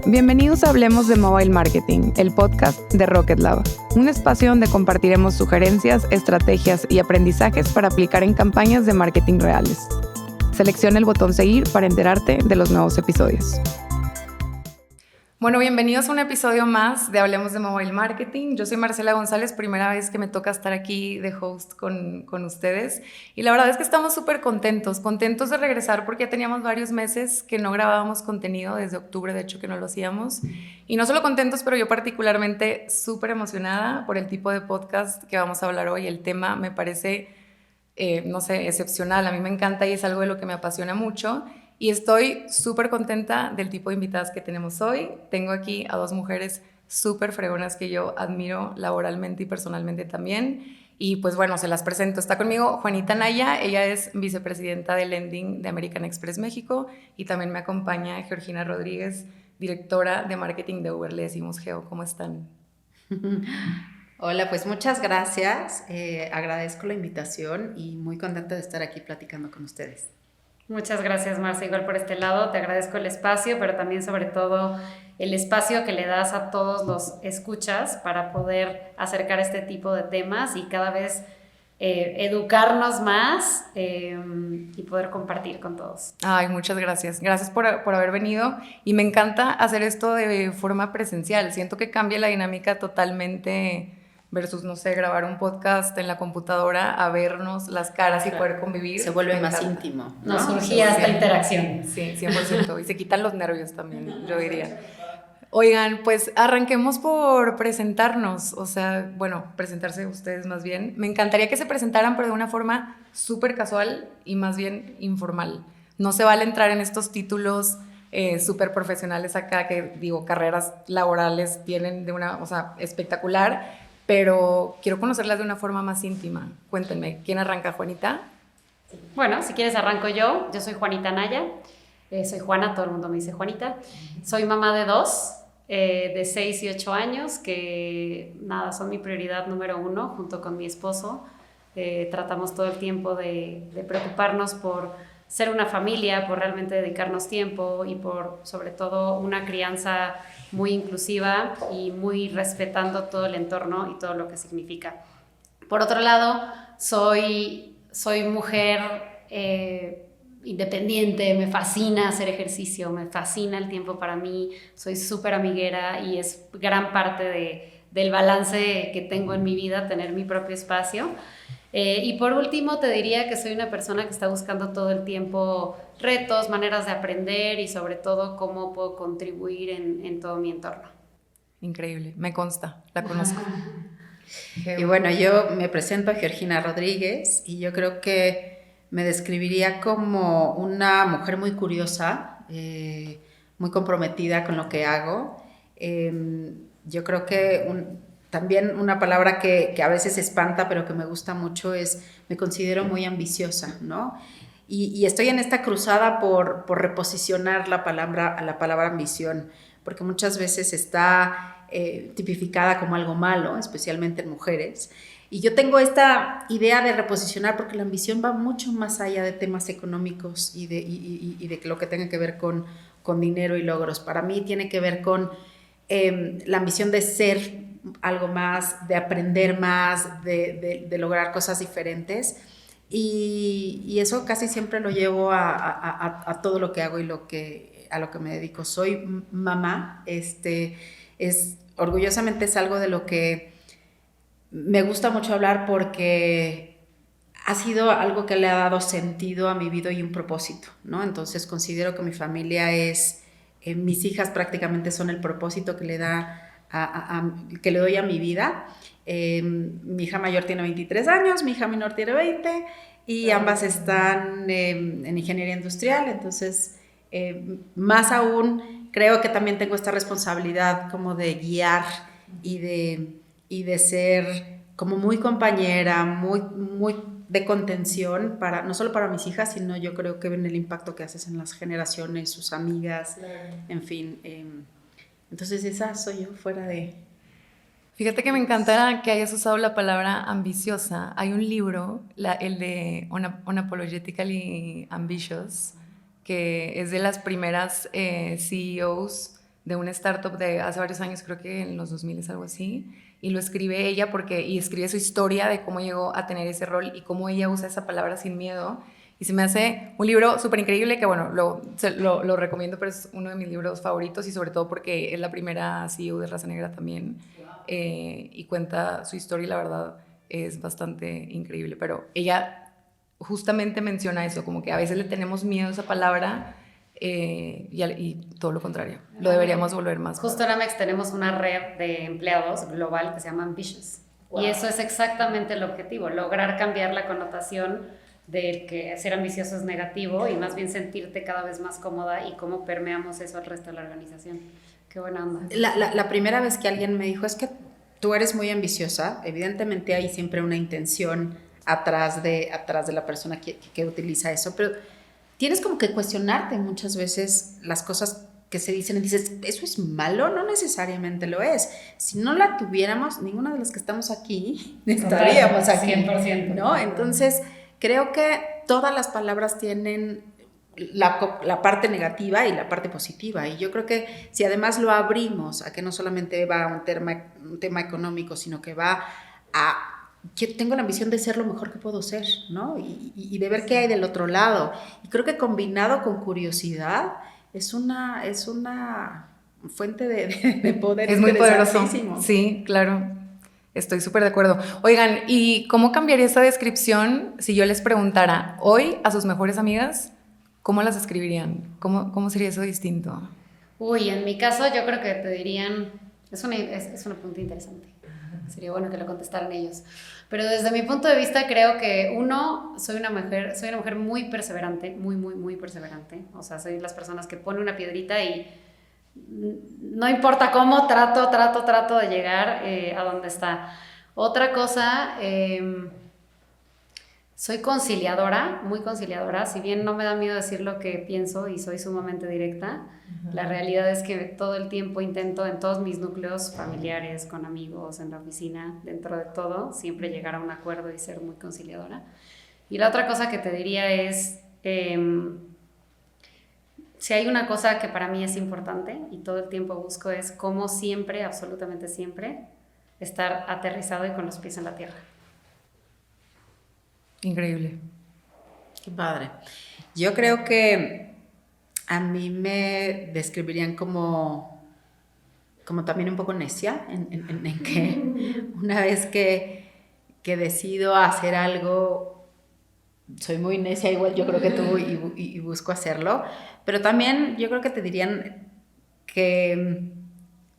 Bienvenidos a Hablemos de Mobile Marketing, el podcast de Rocket Lab, un espacio donde compartiremos sugerencias, estrategias y aprendizajes para aplicar en campañas de marketing reales. Selecciona el botón seguir para enterarte de los nuevos episodios. Bueno, bienvenidos a un episodio más de Hablemos de Mobile Marketing. Yo soy Marcela González, primera vez que me toca estar aquí de host con ustedes. Y la verdad es que estamos súper contentos de regresar porque ya teníamos varios meses que no grabábamos contenido, desde octubre de hecho que no lo hacíamos. Y no solo contentos, pero yo particularmente súper emocionada por el tipo de podcast que vamos a hablar hoy. El tema me parece, excepcional. A mí me encanta y es algo de lo que me apasiona mucho. Y estoy súper contenta del tipo de invitadas que tenemos hoy. Tengo aquí a dos mujeres súper fregonas que yo admiro laboralmente y personalmente también. Y pues bueno, se las presento. Está conmigo Juanita Naya, ella es vicepresidenta de Lending de American Express México. Y también me acompaña Georgina Rodríguez, directora de marketing de Uber. Le decimos Geo, ¿cómo están? Hola, pues muchas gracias. Agradezco la invitación y muy contenta de estar aquí platicando con ustedes. Muchas gracias, Marcia, igual por este lado. Te agradezco el espacio, pero también sobre todo el espacio que le das a todos los escuchas para poder acercar este tipo de temas y cada vez educarnos más y poder compartir con todos. Ay, muchas gracias. Gracias por haber venido y me encanta hacer esto de forma presencial. Siento que cambia la dinámica totalmente versus, no sé, grabar un podcast en la computadora, a vernos las caras y poder convivir. Se vuelve más íntimo, ¿no? Nos surgía esta interacción. Sí, 100%. Y se quitan los nervios también, yo diría. Oigan, pues arranquemos por presentarnos, o sea, bueno, presentarse ustedes más bien. Me encantaría que se presentaran, pero de una forma súper casual y más bien informal. No se vale entrar en estos títulos súper profesionales acá, que digo, carreras laborales tienen de una, o sea, espectacular, pero quiero conocerlas de una forma más íntima. Cuéntenme, ¿quién arranca, Juanita? Bueno, si quieres arranco yo. Yo soy Juanita Naya, soy Juana, todo el mundo me dice Juanita. Soy mamá de dos, de 6 y 8 años, que nada, son mi prioridad número 1 junto con mi esposo. Tratamos todo el tiempo de preocuparnos por ser una familia, por realmente dedicarnos tiempo y por sobre todo una crianza muy inclusiva y muy respetando todo el entorno y todo lo que significa. Por otro lado, soy mujer independiente, me fascina hacer ejercicio, me fascina el tiempo para mí, soy súper amiguera y es gran parte del balance que tengo en mi vida, tener mi propio espacio. Y por último te diría que soy una persona que está buscando todo el tiempo retos, maneras de aprender y sobre todo cómo puedo contribuir en todo mi entorno. Increíble, me consta, la conozco. Y bueno, yo me presento a Georgina Rodríguez y yo creo que me describiría como una mujer muy curiosa, muy comprometida con lo que hago. Yo creo que también una palabra que a veces espanta, pero que me gusta mucho es, me considero muy ambiciosa, ¿no? Y estoy en esta cruzada por reposicionar la palabra ambición, porque muchas veces está tipificada como algo malo, especialmente en mujeres. Y yo tengo esta idea de reposicionar porque la ambición va mucho más allá de temas económicos y de lo que tenga que ver con dinero y logros. Para mí tiene que ver con la ambición de ser algo más, de aprender más, de lograr cosas diferentes. Y eso casi siempre lo llevo a todo lo que hago y a lo que me dedico. Soy mamá, orgullosamente es algo de lo que me gusta mucho hablar porque ha sido algo que le ha dado sentido a mi vida y un propósito, ¿no? Entonces considero que mi familia mis hijas prácticamente son el propósito que le doy a mi vida. Mi hija mayor tiene 23 años, mi hija menor tiene 20 y ambas están en ingeniería industrial, entonces más aún creo que también tengo esta responsabilidad como de guiar y de ser como muy compañera, muy de contención, no solo para mis hijas, sino yo creo que en el impacto que haces en las generaciones, sus amigas, en fin. Entonces esa soy yo fuera de... Fíjate que me encanta que hayas usado la palabra ambiciosa. Hay un libro, el de Unapologetically Ambitious, que es de las primeras CEOs de una startup de hace varios años, creo que en los 2000 es algo así, y lo escribe ella y escribe su historia de cómo llegó a tener ese rol y cómo ella usa esa palabra sin miedo. Y se me hace un libro súper increíble que, bueno, lo recomiendo, pero es uno de mis libros favoritos y sobre todo porque es la primera CEO de Raza Negra también. Y cuenta su historia y la verdad es bastante increíble. Pero ella justamente menciona eso, como que a veces le tenemos miedo a esa palabra y todo lo contrario. Lo deberíamos volver más. Justo en Amex tenemos una red de empleados global que se llama Ambitious. Wow. Y eso es exactamente el objetivo, lograr cambiar la connotación de que ser ambicioso es negativo y más bien sentirte cada vez más cómoda y cómo permeamos eso al resto de la organización. Qué buena onda. La primera vez que alguien me dijo, es que tú eres muy ambiciosa, evidentemente hay siempre una intención atrás de la persona que utiliza eso, pero tienes como que cuestionarte muchas veces las cosas que se dicen y dices, ¿eso es malo? No necesariamente lo es. Si no la tuviéramos, ninguna de las que estamos aquí estaríamos aquí. 100%. ¿No? Entonces, creo que todas las palabras tienen la parte negativa y la parte positiva. Y yo creo que si además lo abrimos a que no solamente va a un tema económico, sino que va a que tengo la ambición de ser lo mejor que puedo ser, ¿no? Y de ver qué hay del otro lado. Y creo que combinado con curiosidad es una fuente de poder. Es muy poderoso. Sí, claro. Estoy súper de acuerdo. Oigan, ¿y cómo cambiaría esa descripción si yo les preguntara hoy a sus mejores amigas, cómo las escribirían? ¿Cómo sería eso distinto? Uy, en mi caso yo creo que te dirían, es una pregunta interesante. Sería bueno que lo contestaran ellos. Pero desde mi punto de vista creo que soy una mujer muy perseverante, muy perseverante. O sea, soy las personas que pone una piedrita y no importa cómo, trato de llegar a donde está. Otra cosa, soy conciliadora, muy conciliadora. Si bien no me da miedo decir lo que pienso y soy sumamente directa, la realidad es que todo el tiempo intento en todos mis núcleos familiares, con amigos, en la oficina, dentro de todo, siempre llegar a un acuerdo y ser muy conciliadora. Y la otra cosa que te diría es, si hay una cosa que para mí es importante y todo el tiempo busco es cómo siempre, absolutamente siempre, estar aterrizado y con los pies en la tierra. Increíble. Qué padre. Yo creo que a mí me describirían como también un poco necia, en que una vez que decido hacer algo, soy muy necia, igual yo creo que tú, y busco hacerlo, pero también yo creo que te dirían que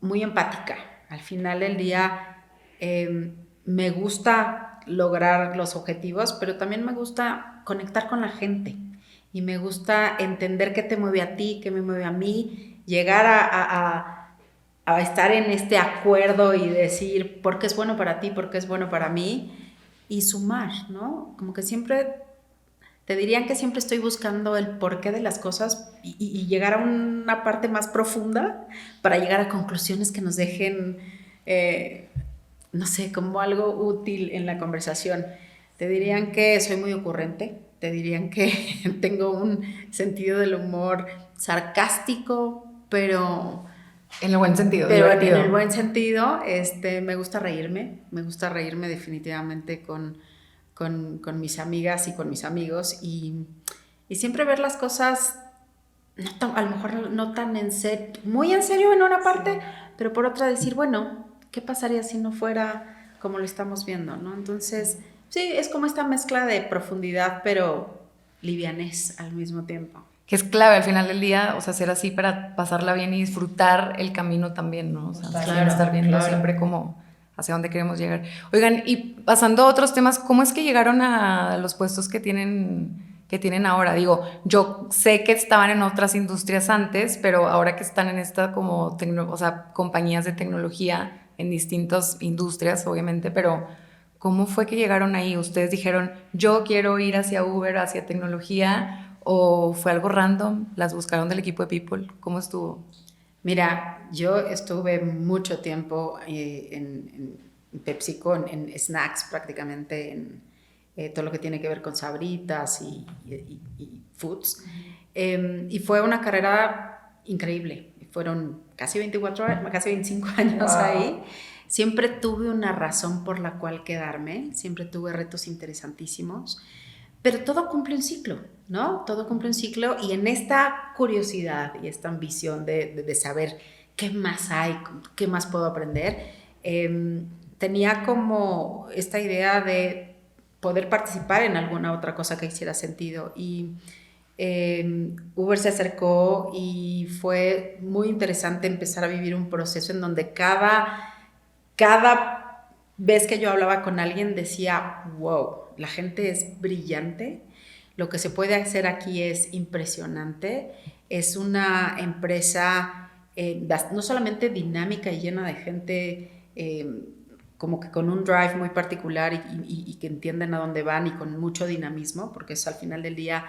muy empática. Al final del día me gusta lograr los objetivos, pero también me gusta conectar con la gente y me gusta entender qué te mueve a ti, qué me mueve a mí, llegar a estar en este acuerdo y decir por qué es bueno para ti, por qué es bueno para mí y sumar, ¿no? Como que siempre te dirían que siempre estoy buscando el porqué de las cosas y llegar a una parte más profunda para llegar a conclusiones que nos dejen no sé, como algo útil en la conversación. Te dirían que soy muy ocurrente, te dirían que tengo un sentido del humor sarcástico, pero... En el buen sentido, pero divertido. En el buen sentido, me gusta reírme definitivamente con mis amigas y con mis amigos y siempre ver las cosas, a lo mejor no tan muy en serio en una parte, pero por otra decir, bueno, ¿qué pasaría si no fuera como lo estamos viendo, ¿no? Entonces, sí, es como esta mezcla de profundidad, pero livianez al mismo tiempo. Que es clave al final del día, o sea, ser así para pasarla bien y disfrutar el camino también, ¿no? O sea, claro, estar viendo siempre como hacia dónde queremos llegar. Oigan, y pasando a otros temas, ¿cómo es que llegaron a los puestos que tienen ahora? Digo, yo sé que estaban en otras industrias antes, pero ahora que están en esta como, compañías de tecnología en distintas industrias, obviamente, pero ¿cómo fue que llegaron ahí? ¿Ustedes dijeron, yo quiero ir hacia Uber, hacia tecnología, o fue algo random? ¿Las buscaron del equipo de People? ¿Cómo estuvo? Mira, yo estuve mucho tiempo en PepsiCo, en snacks prácticamente, en todo lo que tiene que ver con sabritas y foods. Y fue una carrera increíble. fueron casi 24 años, casi 25 años ahí. Siempre tuve una razón por la cual quedarme, siempre tuve retos interesantísimos, pero todo cumple un ciclo, ¿no? Todo cumple un ciclo y en esta curiosidad y esta ambición de saber qué más hay, qué más puedo aprender, tenía como esta idea de poder participar en alguna otra cosa que hiciera sentido y Uber se acercó y fue muy interesante empezar a vivir un proceso en donde cada vez que yo hablaba con alguien decía, wow, la gente es brillante, lo que se puede hacer aquí es impresionante, es una empresa no solamente dinámica y llena de gente como que con un drive muy particular y que entienden a dónde van y con mucho dinamismo, porque eso al final del día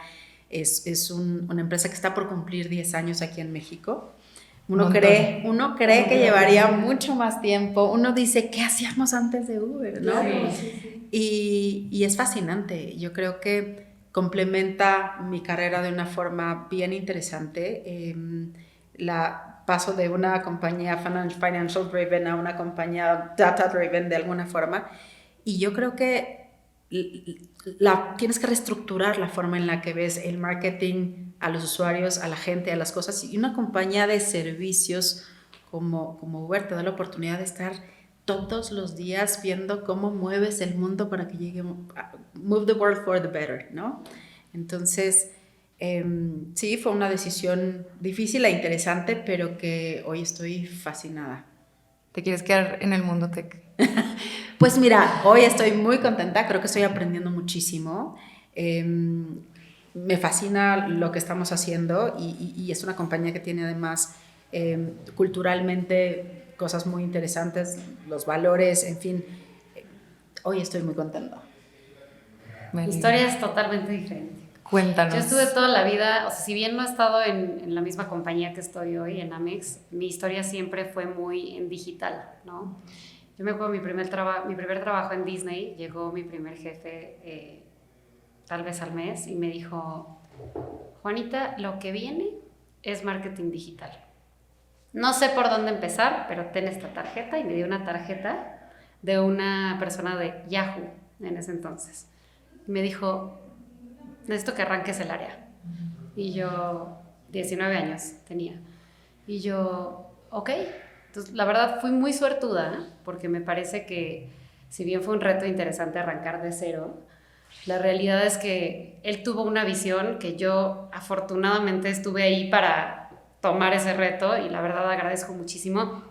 es una empresa que está por cumplir 10 años aquí en México. Uno cree que llevaría mucho más tiempo. Uno dice, ¿qué hacíamos antes de Uber? ¿No? Sí. Y es fascinante. Yo creo que complementa mi carrera de una forma bien interesante. Paso de una compañía financial driven a una compañía data driven de alguna forma. Y yo creo que tienes que reestructurar la forma en la que ves el marketing a los usuarios, a la gente, a las cosas. Y una compañía de servicios como Uber te da la oportunidad de estar todos los días viendo cómo mueves el mundo para que llegue, move the world for the better, ¿no? Entonces, sí, fue una decisión difícil e interesante, pero que hoy estoy fascinada. ¿Te quieres quedar en el mundo tech? Pues mira, hoy estoy muy contenta, creo que estoy aprendiendo muchísimo. Me fascina lo que estamos haciendo y es una compañía que tiene además culturalmente cosas muy interesantes, los valores, en fin. Hoy estoy muy contenta. Mi historia es totalmente diferente. Cuéntanos. Yo estuve toda la vida, o sea, si bien no he estado en la misma compañía que estoy hoy, en Amex, mi historia siempre fue muy en digital, ¿no? Yo me acuerdo mi primer trabajo en Disney, llegó mi primer jefe tal vez al mes y me dijo, Juanita, lo que viene es marketing digital. No sé por dónde empezar, pero ten esta tarjeta, y me dio una tarjeta de una persona de Yahoo en ese entonces. Y me dijo, necesito que arranques el área. Y yo, 19 años tenía. Y yo, ok. Entonces, la verdad, fui muy suertuda, porque me parece que, si bien fue un reto interesante arrancar de cero, la realidad es que él tuvo una visión que yo, afortunadamente, estuve ahí para tomar ese reto, y la verdad agradezco muchísimo.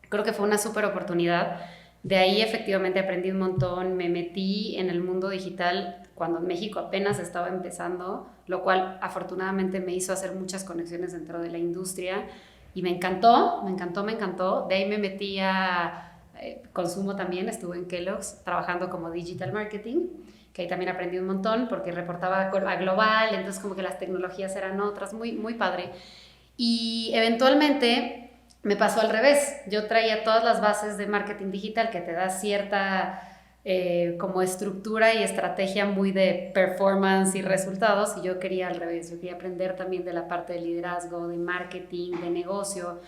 Creo que fue una súper oportunidad. De ahí, efectivamente, aprendí un montón. Me metí en el mundo digital cuando México apenas estaba empezando, lo cual, afortunadamente, me hizo hacer muchas conexiones dentro de la industria. Y me encantó. De ahí me metí a consumo también, estuve en Kellogg's trabajando como digital marketing, que ahí también aprendí un montón porque reportaba a global, entonces como que las tecnologías eran otras, muy, muy padre. Y eventualmente me pasó al revés. Yo traía todas las bases de marketing digital que te da cierta como estructura y estrategia muy de performance y resultados, y yo quería al revés. Yo quería aprender también de la parte de liderazgo, de marketing, de negocio,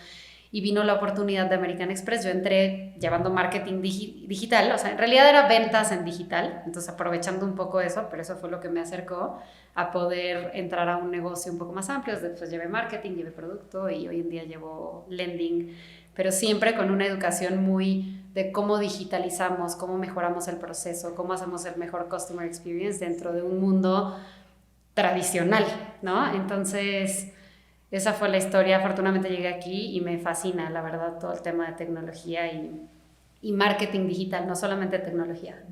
y vino la oportunidad de American Express. Yo entré llevando marketing digital, o sea, en realidad era ventas en digital, entonces aprovechando un poco eso, pero eso fue lo que me acercó a poder entrar a un negocio un poco más amplio. Después llevé marketing, llevé producto, y hoy en día llevo lending, pero siempre con una educación muy de cómo digitalizamos, cómo mejoramos el proceso, cómo hacemos el mejor customer experience dentro de un mundo tradicional, ¿no? Entonces, esa fue la historia. Afortunadamente llegué aquí y me fascina, la verdad, todo el tema de tecnología y marketing digital, no solamente tecnología.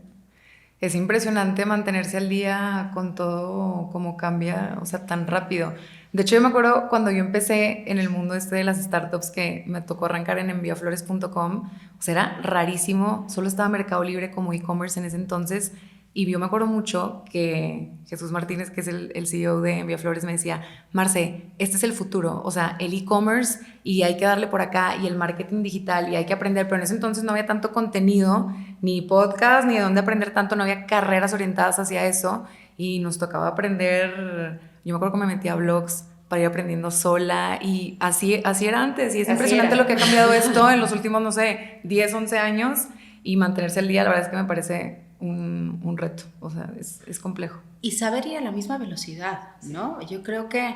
Es impresionante mantenerse al día con todo, cómo cambia, o sea, tan rápido. De hecho, yo me acuerdo cuando yo empecé en el mundo de las startups, que me tocó arrancar en enviaflores.com, o sea, era rarísimo, solo estaba Mercado Libre como e-commerce en ese entonces, y yo me acuerdo mucho que Jesús Martínez, que es el CEO de Enviaflores, me decía, Marce, este es el futuro, o sea, el e-commerce, y hay que darle por acá, y el marketing digital, y hay que aprender, pero en ese entonces no había tanto contenido, ni podcast, ni de dónde aprender tanto, no había carreras orientadas hacia eso, y nos tocaba aprender. Yo me acuerdo que me metía a blogs para ir aprendiendo sola, y así era antes, y es Así impresionante era. lo que ha cambiado esto en los últimos, no sé, 10, 11 años, y mantenerse al día, la verdad es que me parece un reto, o sea, es complejo. Y saber ir a la misma velocidad, ¿no? Yo creo que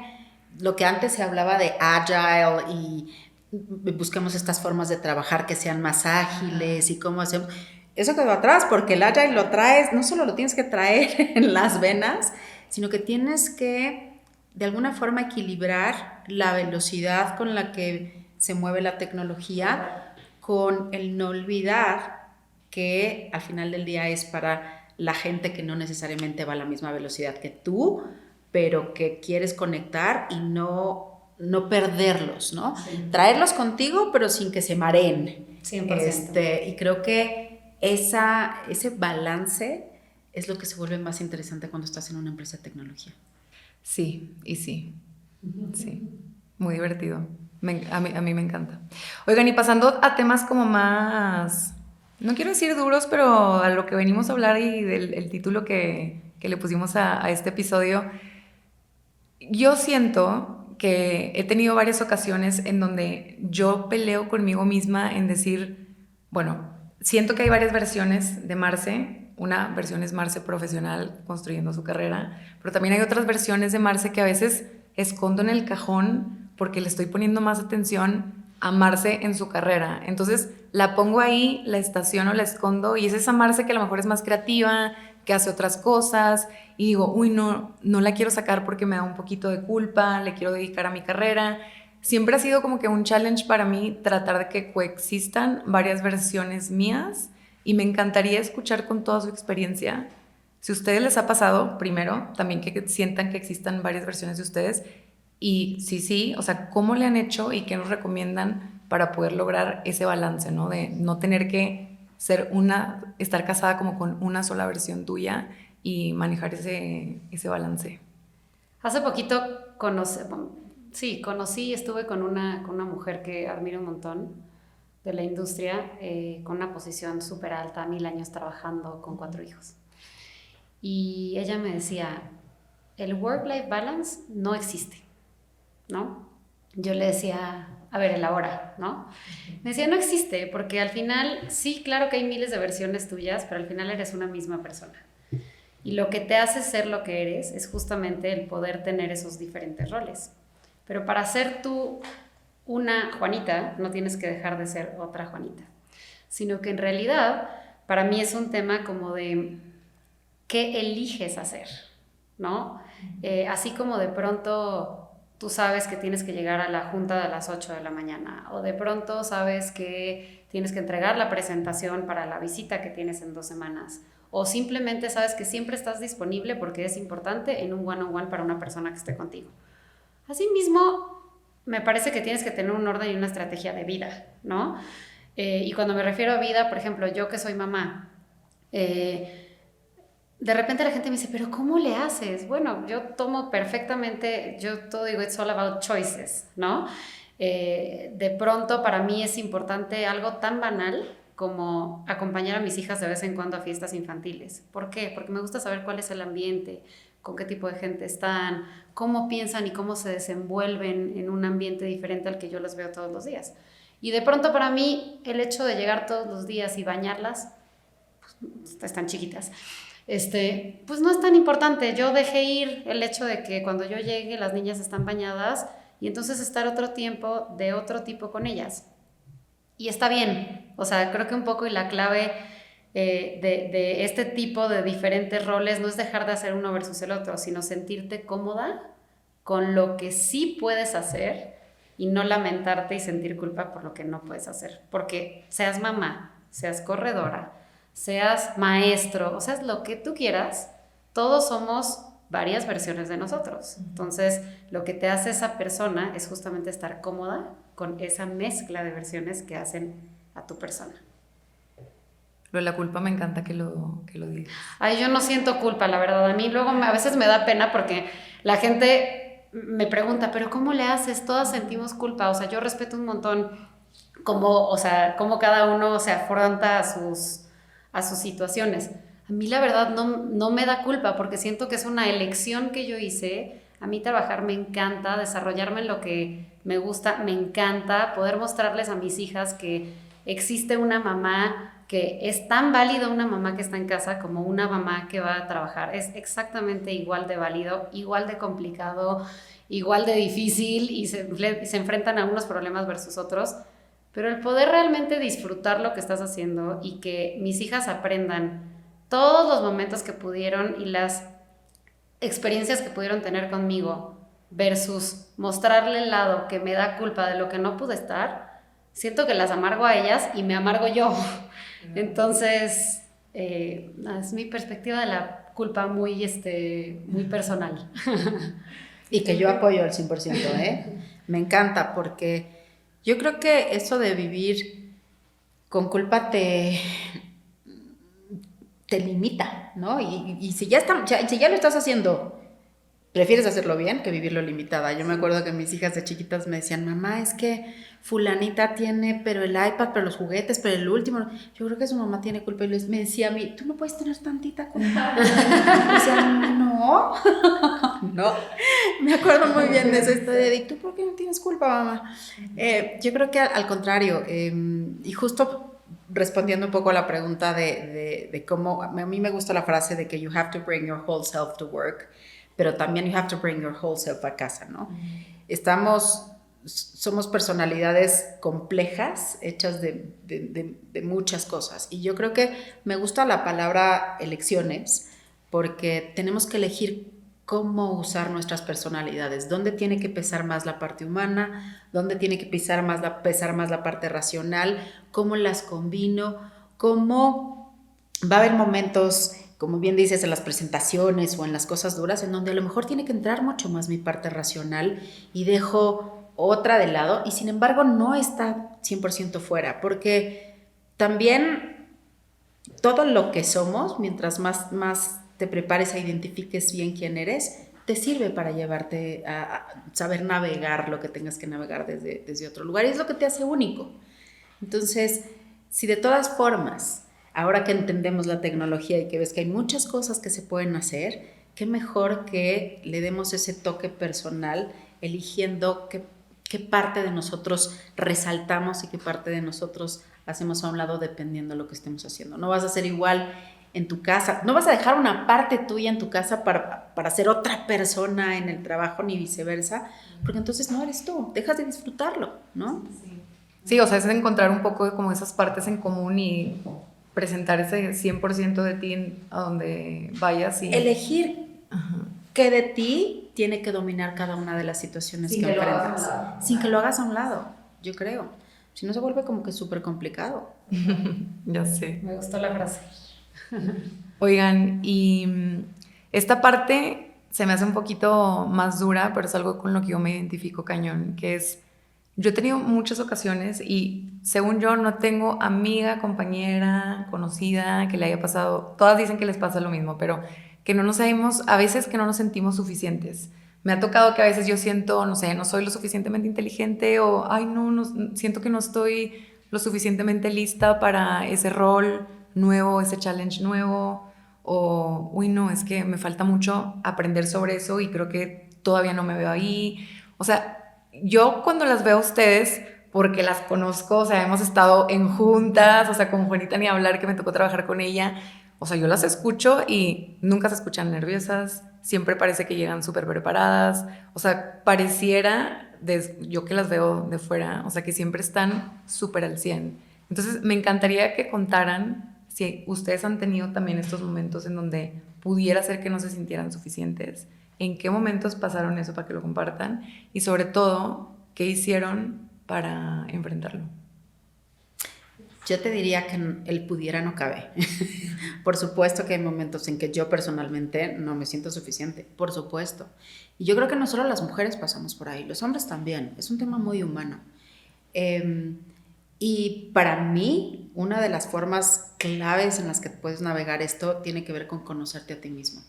lo que antes se hablaba de agile y busquemos estas formas de trabajar que sean más ágiles y cómo hacemos, eso quedó atrás, porque el agile lo traes, no solo lo tienes que traer en las venas, sino que tienes que de alguna forma equilibrar la velocidad con la que se mueve la tecnología con el no olvidar que al final del día es para la gente que no necesariamente va a la misma velocidad que tú, pero que quieres conectar y no perderlos, ¿no? Sí. Traerlos contigo, pero sin que se mareen. 100%. Y creo que ese balance es lo que se vuelve más interesante cuando estás en una empresa de tecnología. Sí, y sí. Sí, muy divertido. A mí me encanta. Oigan, y pasando a temas como más, no quiero decir duros, pero a lo que venimos a hablar y del el título que le pusimos a este episodio, yo siento que he tenido varias ocasiones en donde yo peleo conmigo misma en decir, bueno, siento que hay varias versiones de Marce. Una versión es Marce profesional construyendo su carrera, pero también hay otras versiones de Marce que a veces escondo en el cajón porque le estoy poniendo más atención a Marce en su carrera. Entonces la pongo ahí, la estaciono, la escondo, y es esa Marce que a lo mejor es más creativa, que hace otras cosas, y digo, uy, no la quiero sacar porque me da un poquito de culpa, le quiero dedicar a mi carrera. Siempre ha sido como que un challenge para mí tratar de que coexistan varias versiones mías, y me encantaría escuchar con toda su experiencia. Si a ustedes les ha pasado, primero, también que sientan que existan varias versiones de ustedes, y sí, o sea, ¿cómo le han hecho y qué nos recomiendan para poder lograr ese balance, ¿no? De no tener que estar casada como con una sola versión tuya y manejar ese balance. Hace poquito conocí y estuve con una mujer que admiro un montón de la industria, con una posición súper alta, 1000 años trabajando con 4 hijos. Y ella me decía, el work-life balance no existe, ¿no? Yo le decía, a ver, elabora, ¿no? Me decía, no existe, porque al final, sí, claro que hay miles de versiones tuyas, pero al final eres una misma persona. Y lo que te hace ser lo que eres es justamente el poder tener esos diferentes roles. Pero para ser tú una Juanita, no tienes que dejar de ser otra Juanita, sino que en realidad, para mí es un tema como de qué eliges hacer, ¿no? Así como de pronto tú sabes que tienes que llegar a la junta a las 8 de la mañana, o de pronto sabes que tienes que entregar la presentación para la visita que tienes en 2 semanas, o simplemente sabes que siempre estás disponible porque es importante en un one-on-one para una persona que esté contigo. Asimismo, me parece que tienes que tener un orden y una estrategia de vida, ¿no? Y cuando me refiero a vida, por ejemplo, yo que soy mamá, de repente la gente me dice, ¿pero cómo le haces? Bueno, yo tomo perfectamente, yo todo digo, it's all about choices, ¿no? De pronto para mí es importante algo tan banal como acompañar a mis hijas de vez en cuando a fiestas infantiles. ¿Por qué? Porque me gusta saber cuál es el ambiente, con qué tipo de gente están, cómo piensan y cómo se desenvuelven en un ambiente diferente al que yo las veo todos los días. Y de pronto para mí el hecho de llegar todos los días y bañarlas, pues, están chiquitas, pues no es tan importante. Yo dejé ir el hecho de que cuando yo llegue las niñas están bañadas y entonces estar otro tiempo de otro tipo con ellas. Y está bien, o sea, creo que un poco y la clave de este tipo de diferentes roles no es dejar de hacer uno versus el otro, sino sentirte cómoda con lo que sí puedes hacer y no lamentarte y sentir culpa por lo que no puedes hacer. Porque seas mamá, seas corredora, seas maestro, o seas lo que tú quieras, todos somos varias versiones de nosotros. Entonces, lo que te hace esa persona es justamente estar cómoda con esa mezcla de versiones que hacen a tu persona. Lo de la culpa me encanta que lo digas. Ay, yo no siento culpa, la verdad. A mí luego a veces me da pena porque la gente me pregunta, ¿pero cómo le haces? Todas sentimos culpa. O sea, yo respeto un montón cómo cada uno se afronta a sus situaciones. A mí la verdad no me da culpa porque siento que es una elección que yo hice A mí trabajar me encanta, desarrollarme en lo que me gusta, me encanta poder mostrarles a mis hijas que existe una mamá, que es tan válida una mamá que está en casa como una mamá que va a trabajar. Es exactamente igual de válido, igual de complicado, igual de difícil y se enfrentan a unos problemas versus otros. Pero el poder realmente disfrutar lo que estás haciendo y que mis hijas aprendan todos los momentos que pudieron y las experiencias que pudieron tener conmigo versus mostrarle el lado que me da culpa de lo que no pude estar, siento que las amargo a ellas y me amargo yo. Entonces, es mi perspectiva de la culpa muy personal. Y que yo apoyo al 100%, ¿eh? Me encanta porque yo creo que eso de vivir con culpa te limita, ¿no? Y si ya lo estás haciendo, prefieres hacerlo bien que vivirlo limitada. Yo me acuerdo que mis hijas de chiquitas me decían, mamá, es que fulanita tiene, pero el iPad, pero los juguetes, pero el último. Yo creo que su mamá tiene culpa. Y me decía a mí, tú no puedes tener tantita culpa. Y decía, no. No. Me acuerdo muy bien de esa historia de, ¿tú por qué no tienes culpa, mamá? Yo creo que al contrario, y justo respondiendo un poco a la pregunta de cómo, a mí me gusta la frase de que you have to bring your whole self to work, pero también you have to bring your whole self a casa, ¿no? Somos personalidades complejas, hechas de muchas cosas, y yo creo que me gusta la palabra elecciones, porque tenemos que elegir cómo usar nuestras personalidades, dónde tiene que pesar más la parte humana, dónde tiene que pesar más la parte racional, cómo las combino, cómo va a haber momentos, como bien dices, en las presentaciones o en las cosas duras, en donde a lo mejor tiene que entrar mucho más mi parte racional y dejo otra de lado, y sin embargo no está 100% fuera, porque también todo lo que somos, mientras más te prepares a identifiques bien quién eres, te sirve para llevarte a saber navegar lo que tengas que navegar desde otro lugar, y es lo que te hace único. Entonces, si de todas formas, ahora que entendemos la tecnología y que ves que hay muchas cosas que se pueden hacer, qué mejor que le demos ese toque personal, eligiendo qué parte de nosotros resaltamos y qué parte de nosotros hacemos a un lado dependiendo de lo que estemos haciendo. No vas a ser igual en tu casa, no vas a dejar una parte tuya en tu casa para ser otra persona en el trabajo, ni viceversa, porque entonces no eres tú, dejas de disfrutarlo, ¿no? Sí, o sea, es encontrar un poco de como esas partes en común y presentar ese 100% de ti a donde vayas y elegir qué de ti tiene que dominar cada una de las situaciones que enfrentas, sin que lo hagas a un lado, yo creo. Si no, se vuelve como que súper complicado. Ya sé. Me gustó la frase. Oigan, y esta parte se me hace un poquito más dura, pero es algo con lo que yo me identifico cañón, que es, yo he tenido muchas ocasiones y según yo no tengo amiga, compañera, conocida que le haya pasado, todas dicen que les pasa lo mismo, pero que no nos sabemos, a veces que no nos sentimos suficientes. Me ha tocado que a veces yo siento, no sé, no soy lo suficientemente inteligente o, ay, no, siento que no estoy lo suficientemente lista para ese rol nuevo, ese challenge nuevo, o, uy, no, es que me falta mucho aprender sobre eso y creo que todavía no me veo ahí. O sea, yo cuando las veo a ustedes, porque las conozco, o sea, hemos estado en juntas, o sea, con Juanita ni hablar, que me tocó trabajar con ella, o sea, yo las escucho y nunca se escuchan nerviosas, siempre parece que llegan súper preparadas, o sea, pareciera, yo que las veo de fuera, o sea, que siempre están súper al 100. Entonces, me encantaría que contaran si ustedes han tenido también estos momentos en donde pudiera ser que no se sintieran suficientes, en qué momentos pasaron eso para que lo compartan y sobre todo, qué hicieron para enfrentarlo. Yo te diría que el pudiera no cabe. Por supuesto que hay momentos en que yo personalmente no me siento suficiente, por supuesto. Y yo creo que no solo las mujeres pasamos por ahí, los hombres también. Es un tema muy humano. Y para mí, una de las formas claves en las que puedes navegar esto tiene que ver con conocerte a ti mismo.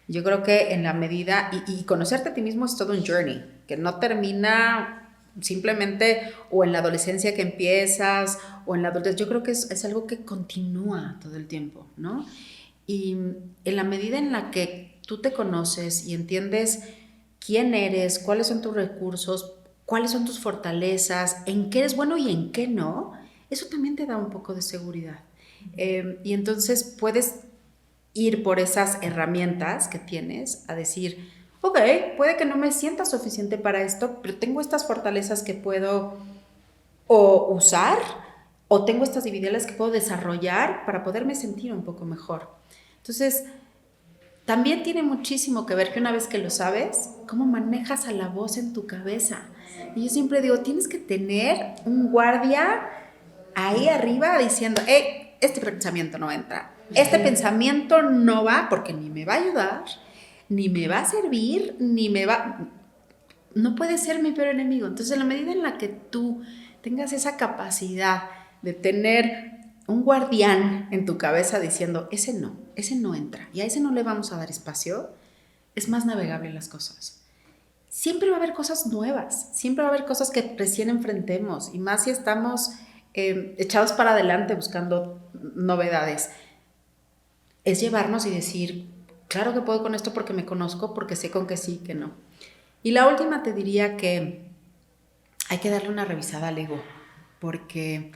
Yo creo que en la medida, y conocerte a ti mismo es todo un journey, que no termina simplemente o en la adolescencia que empiezas o en la adultez. Yo creo que es algo que continúa todo el tiempo, ¿no? Y en la medida en la que tú te conoces y entiendes quién eres, cuáles son tus recursos, cuáles son tus fortalezas, en qué eres bueno y en qué no, eso también te da un poco de seguridad. Y entonces puedes ir por esas herramientas que tienes a decir, ok, puede que no me sienta suficiente para esto, pero tengo estas fortalezas que puedo o usar, o tengo estas habilidades que puedo desarrollar para poderme sentir un poco mejor. Entonces, también tiene muchísimo que ver que una vez que lo sabes, cómo manejas a la voz en tu cabeza. Y yo siempre digo, tienes que tener un guardia ahí arriba diciendo, hey, este pensamiento no entra, este pensamiento no va porque ni me va a ayudar, ni me va a servir, no puede ser mi peor enemigo. Entonces, en la medida en la que tú tengas esa capacidad de tener un guardián en tu cabeza diciendo, ese no entra, y a ese no le vamos a dar espacio, es más navegable las cosas. Siempre va a haber cosas nuevas, siempre va a haber cosas que recién enfrentemos, y más si estamos echados para adelante buscando novedades. Es llevarnos y decir, claro que puedo con esto porque me conozco, porque sé con que sí, que no. Y la última te diría que hay que darle una revisada al ego, porque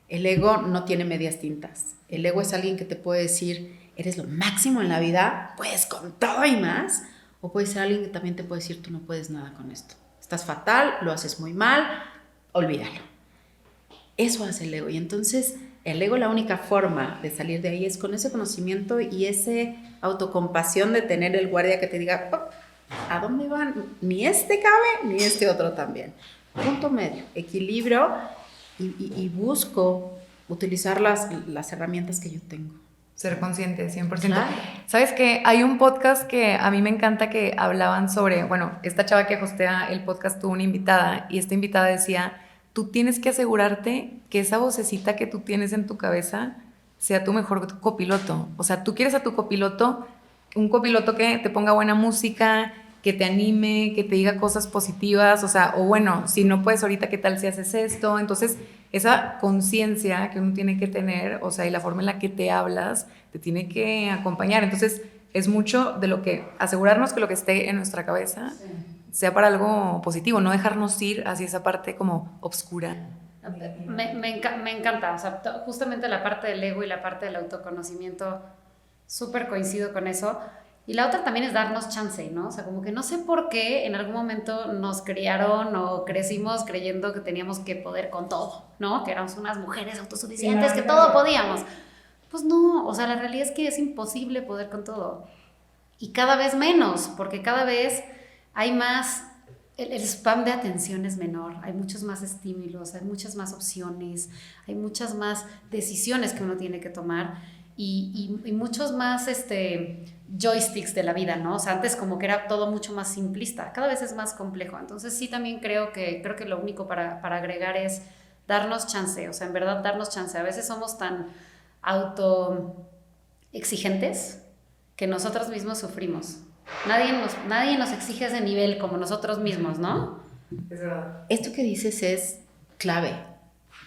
el ego no tiene medias tintas. El ego es alguien que te puede decir, eres lo máximo en la vida, puedes con todo y más, o puede ser alguien que también te puede decir, tú no puedes nada con esto. Estás fatal, lo haces muy mal, olvídalo. Eso hace el ego. Y entonces el ego, la única forma de salir de ahí es con ese conocimiento y esa autocompasión de tener el guardia que te diga, oh, ¿a dónde van? Ni este cabe, ni este otro también. Punto medio, equilibrio, y busco utilizar las herramientas que yo tengo. Ser consciente, 100%. Claro. ¿Sabes qué? Hay un podcast que a mí me encanta que hablaban sobre, bueno, esta chava que hostea el podcast tuvo una invitada y esta invitada decía, tú tienes que asegurarte que esa vocecita que tú tienes en tu cabeza sea tu mejor copiloto. O sea, tú quieres a tu copiloto, un copiloto que te ponga buena música, que te anime, que te diga cosas positivas, o sea, o bueno, si no puedes ahorita, ¿qué tal si haces esto? Entonces, esa conciencia que uno tiene que tener, o sea, y la forma en la que te hablas, te tiene que acompañar. Entonces, es mucho de lo que, asegurarnos que lo que esté en nuestra cabeza sea para algo positivo, no dejarnos ir hacia esa parte como obscura. Me encanta, o sea, justamente la parte del ego y la parte del autoconocimiento, súper coincido con eso. Y la otra también es darnos chance, ¿no? O sea, como que no sé por qué en algún momento nos criaron o crecimos creyendo que teníamos que poder con todo, ¿no? Que éramos unas mujeres autosuficientes, que todo podíamos. Pues no, o sea, la realidad es que es imposible poder con todo. Y cada vez menos, porque cada vez hay más, el spam de atención es menor, hay muchos más estímulos, hay muchas más opciones, hay muchas más decisiones que uno tiene que tomar. Y muchos más joysticks de la vida, ¿no? O sea, antes como que era todo mucho más simplista, cada vez es más complejo. Entonces sí también creo que lo único para agregar es darnos chance, o sea, en verdad darnos chance. A veces somos tan autoexigentes que nosotros mismos sufrimos. Nadie nos exige ese nivel como nosotros mismos, ¿no? Es verdad. Esto que dices es clave,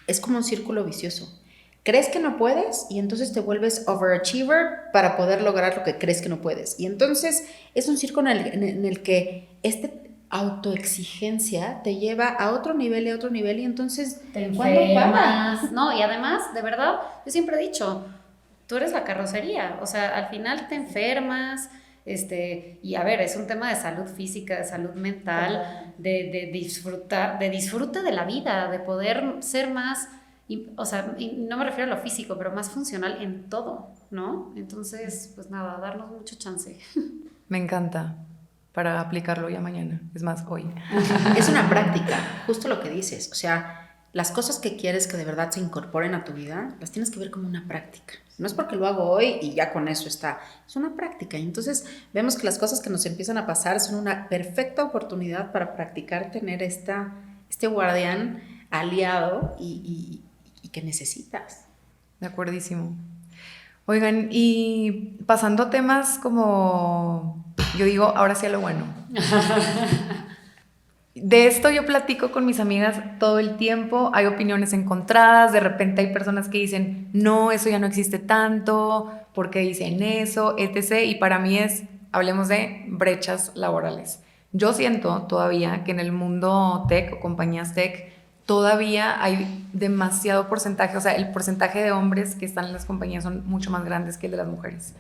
es como un círculo vicioso. Crees que no puedes y entonces te vuelves overachiever para poder lograr lo que crees que no puedes. Y entonces es un círculo en el que autoexigencia te lleva a otro nivel y a otro nivel, y entonces te ¿cuándo enfermas? No, y además, de verdad, yo siempre he dicho, tú eres la carrocería, o sea, al final te enfermas, y a ver, es un tema de salud física, de salud mental, de disfruta de la vida, de poder ser más... o sea, no me refiero a lo físico, pero más funcional en todo, ¿no? Entonces, pues nada, darnos mucho chance. Me encanta para aplicarlo ya mañana, es más, hoy. Es una práctica, justo lo que dices, o sea, las cosas que quieres que de verdad se incorporen a tu vida, las tienes que ver como una práctica. No es porque lo hago hoy y ya con eso está, es una práctica. Y entonces vemos que las cosas que nos empiezan a pasar son una perfecta oportunidad para practicar tener este guardián aliado y que necesitas. De acuerdísimo. Oigan, y pasando a temas como, yo digo, ahora sí a lo bueno. De esto yo platico con mis amigas todo el tiempo, hay opiniones encontradas, de repente hay personas que dicen, no, eso ya no existe tanto, ¿por qué dicen eso? etc. Y para mí hablemos de brechas laborales. yo siento todavía que en el mundo tech o compañías tech todavía hay demasiado porcentaje, o sea, el porcentaje de hombres que están en las compañías son mucho más grandes que el de las mujeres.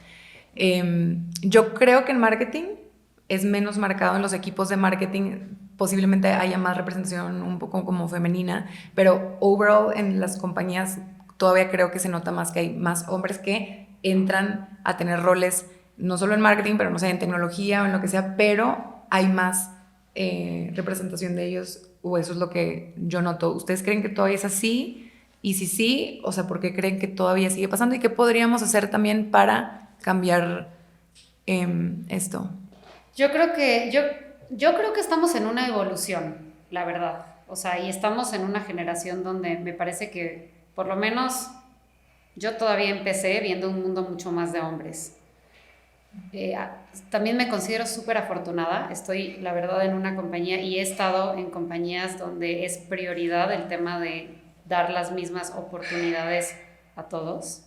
Yo creo que en marketing es menos marcado, en los equipos de marketing posiblemente haya más representación un poco como femenina, pero overall en las compañías todavía creo que se nota más que hay más hombres que entran a tener roles, no solo en marketing, pero no sé, en tecnología o en lo que sea, pero hay más representación de ellos, o eso es lo que yo noto. ¿Ustedes creen que todavía es así? Y si sí, o sea, ¿por qué creen que todavía sigue pasando? ¿Y qué podríamos hacer también para cambiar esto? Yo creo que estamos en una evolución, la verdad. O sea, y estamos en una generación donde me parece que, por lo menos, yo todavía empecé viendo un mundo mucho más de hombres. También me considero súper afortunada. Estoy, la verdad, en una compañía y he estado en compañías donde es prioridad el tema de dar las mismas oportunidades a todos,